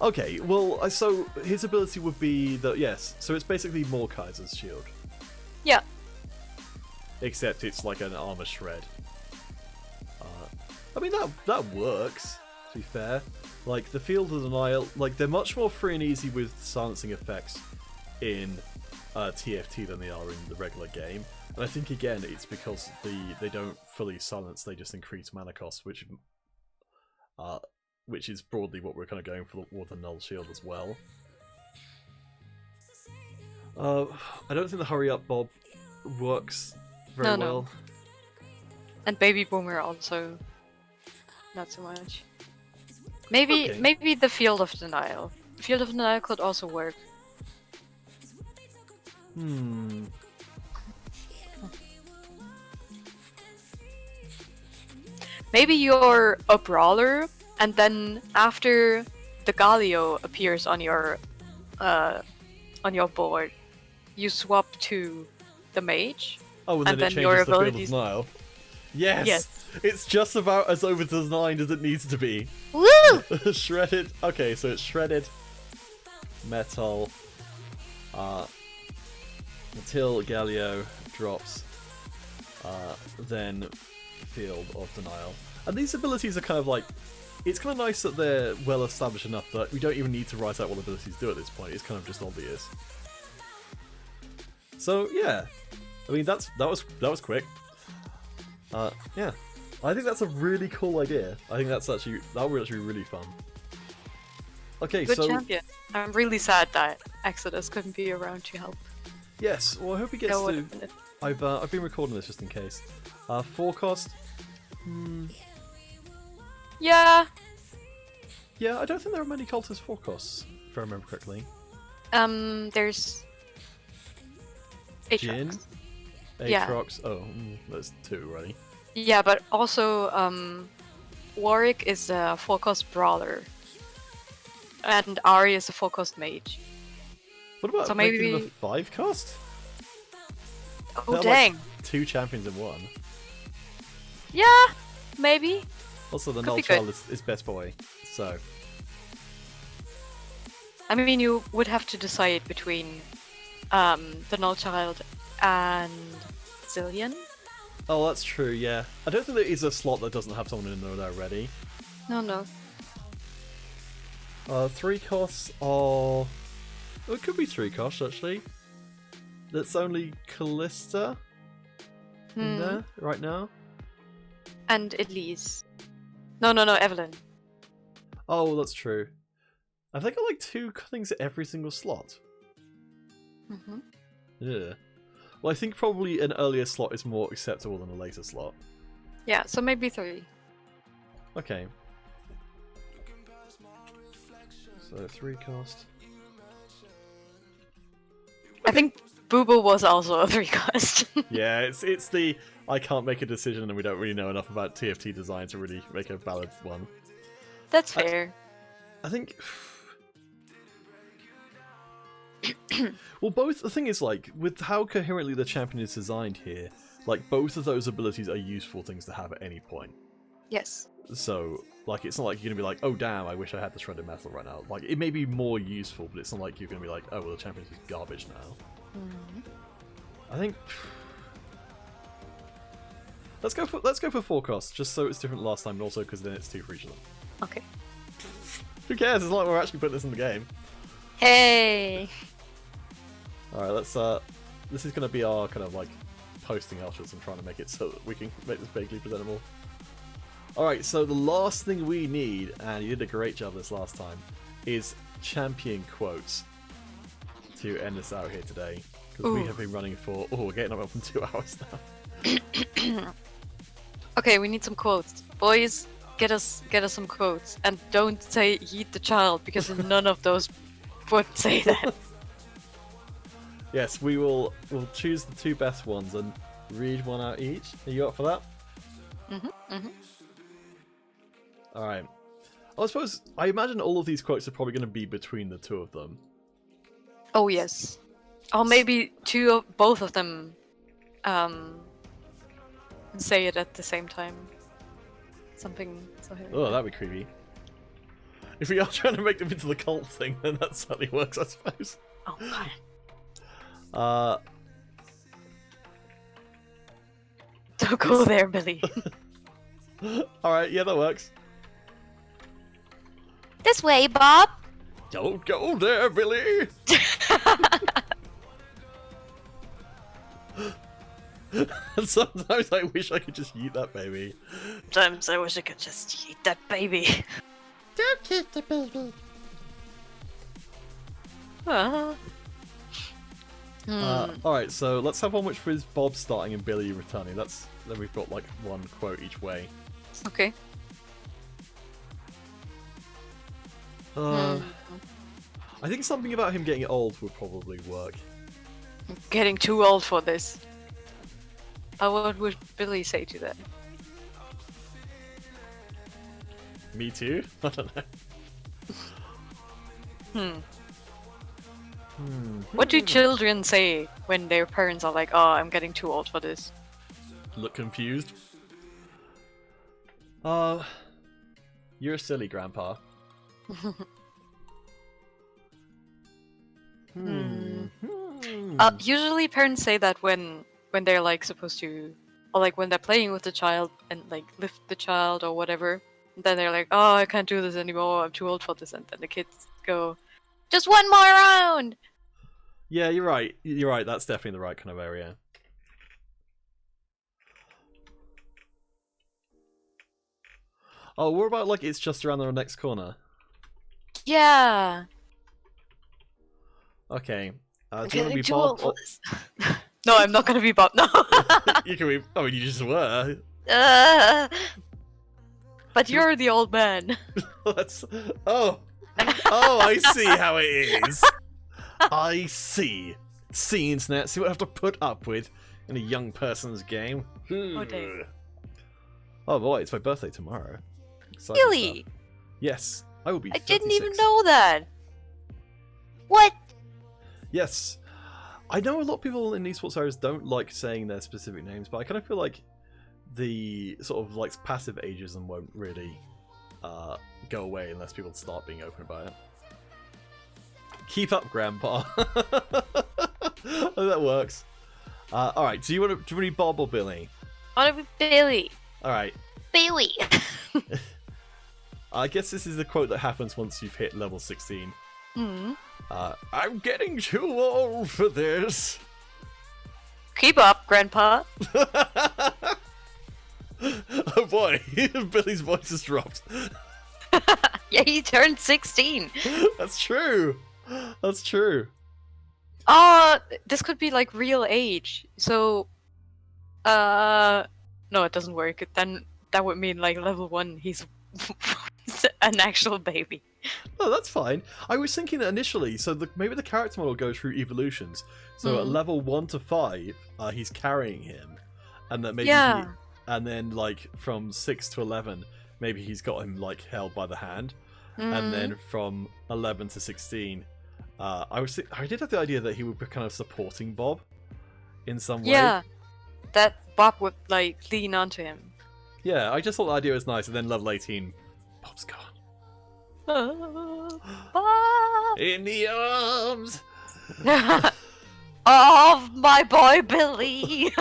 Okay, well, so his ability would be that, yes, so it's basically Mordekaiser's shield. Yeah. Except it's like an armor shred. I mean, that works, to be fair. Like, the Field of Denial, like, they're much more free and easy with silencing effects in TFT than they are in the regular game. And I think, again, it's because they don't fully silence, they just increase mana cost, which is broadly what we're kind of going for with the Null Shield as well. I don't think the Hurry Up Bob works very well. And Baby Boomer also not so much. Maybe the Field of Denial. Field of Denial could also work. Maybe you're a Brawler, and then after the Galio appears on your board, you swap to the Mage. Oh, and then it your changes the Field of abilities... Denial. Yes! Yes. It's just about as over-designed as it needs to be. Woo! Shredded. Okay, so it's shredded. Metal. Until Galio drops. Then Field of Denial. And these abilities are kind of like... It's kind of nice that they're well established enough that we don't even need to write out what abilities do at this point. It's kind of just obvious. So yeah, I mean that was quick. Yeah, I think that's a really cool idea. I think that would actually be really fun. Okay, Good so champion. I'm really sad that Exodus couldn't be around to help. yes, well I hope he gets to. I've been recording this just in case. 4 cost. Yeah. Yeah, I don't think there are many cultist 4 costs, if I remember correctly. There's Jin, Aatrox. Oh, there's 2 already. Yeah, but also Warwick is a 4-cost Brawler. And Ari is a 4-cost Mage. What about making them a 5 cost? Oh, They're dang. Like 2 champions in 1. Yeah, maybe. Also, the Could Null be Child good. is best boy, so... I mean, you would have to decide between the Null Child and Zillion. Oh, that's true, yeah. I don't think there is a slot that doesn't have someone in there already. No. 3 costs are... Oh, it could be 3 costs, actually. That's only Callista in there right now. And Elise. No, Evelyn. Oh, that's true. I think I like 2 things at every single slot. Mm-hmm. Yeah. Well, I think probably an earlier slot is more acceptable than a later slot. Yeah, so maybe 3. Okay. So 3 cost. I think Booble was also a 3 cost. Yeah, it's the I can't make a decision and we don't really know enough about TFT design to really make a valid one. That's fair. I think... Well, both... The thing is, like, with how coherently the champion is designed here, like, both of those abilities are useful things to have at any point. Yes. So, like, it's not like you're going to be like, oh, damn, I wish I had the shredded metal right now. Like, it may be more useful, but it's not like you're going to be like, oh, well, the champion is garbage now. I think... Let's go for 4 costs, just so it's different last time, and also because then it's 2 for each of them. Okay. Who cares? It's not like we're actually putting this in the game. Hey! Alright, let's, this is going to be our kind of, like, posting afterwards and trying to make it so that we can make this vaguely presentable. Alright, so the last thing we need, and you did a great job this last time, is champion quotes to end this out here today. Because we have been running for... Oh, we're getting up from 2 hours now. Okay, we need some quotes. Boys, get us some quotes. And don't say yeet the child, because none of those would say that. Yes, we'll choose the 2 best ones and read one out each. Are you up for that? Alright. I imagine all of these quotes are probably going to be between the 2 of them. Oh, yes. Or maybe both of them say it at the same time. Something Oh, that'd be creepy. If we are trying to make them into the cult thing, then that certainly works, I suppose. Oh, God. Don't go there, Billy. Alright, yeah, that works. This way, Bob! Don't go there, Billy! Sometimes I wish I could just eat that baby. Sometimes I wish I could just eat that baby. Don't kick the baby. Alright, so let's have one which is Bob starting and Billy returning. Then we've got like 1 quote each way. Okay. I think something about him getting old would probably work. I'm getting too old for this. What would Billy say to that? Me too? I don't know. What do children say when their parents are like, oh, I'm getting too old for this? Look confused. You're silly, Grandpa. Usually parents say that when they're like supposed to, or like when they're playing with the child and like lift the child or whatever, and then they're like, oh, I can't do this anymore, I'm too old for this, and then the kids go, just 1 more round! Yeah, you're right. You're right, that's definitely the right kind of area. Oh, what about like it's just around the next corner? Yeah! Okay. I'm Do you want to getting be too Bob? old for this. No, I'm not gonna be Bob, no! You can be... I mean, you just were. But you're the old man. That's... Oh! Oh, I see how it is! I see. See, internet, see what I have to put up with in a young person's game. Oh, dear. Oh boy, it's my birthday tomorrow. Exciting Really? stuff. Yes, I will be I didn't even 36. know that. What? Yes. I know a lot of people in esports areas don't like saying their specific names, but I kind of feel like the sort of like passive ageism won't really go away unless people start being open about it. Keep up, Grandpa. Oh, that works. All right. Do you want to be Bob or Billy? I want to be Billy. All right. Billy. I guess this is the quote that happens once you've hit level 16. Hmm. I'm getting too old for this. Keep up, Grandpa. Oh boy, Billy's voice has dropped. Yeah, he turned 16. That's true. That's true. This could be like real age. So, no, it doesn't work. Then that would mean like level 1, he's an actual baby. Oh, that's fine. I was thinking that initially, so maybe the character model goes through evolutions. So at level 1 to 5, he's carrying him, and that maybe and then like from 6 to 11, maybe he's got him like held by the hand, and then from 11 to 16, I did have the idea that he would be kind of supporting Bob in some way. Yeah, that Bob would like lean onto him. Yeah, I just thought the idea was nice, and then level 18, Bob's gone. Bob! In the arms of my boy Billy.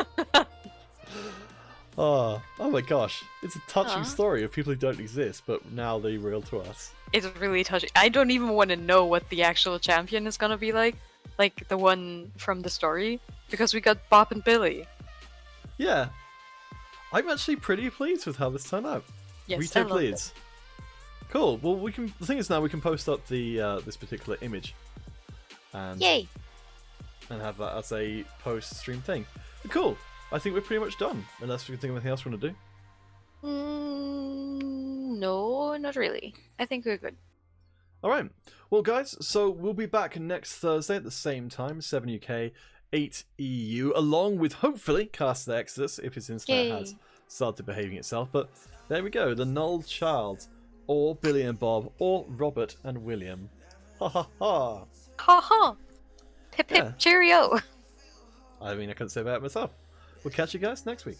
oh my gosh. It's a touching story of people who don't exist, but now they're real to us. It's really touching. I don't even want to know what the actual champion is gonna be like the one from the story, because we got Bob and Billy. Yeah. I'm actually pretty pleased with how this turned out. Yes, Retake I love leads. Cool. Well, we can. The thing is, now we can post up the this particular image, and Yay! and have that as a post-stream thing. Cool. I think we're pretty much done, unless we can think of anything else we want to do. No, not really. I think we're good. All right. Well, guys, so we'll be back next Thursday at the same time, 7 UK, 8 EU, along with hopefully Cast the Exodus if his internet has started behaving itself. But there we go. The Null Child, or Billy and Bob, or Robert and William. Ha ha ha. Ha ha! Pip pip cheerio! I mean, I couldn't say that myself. We'll catch you guys next week.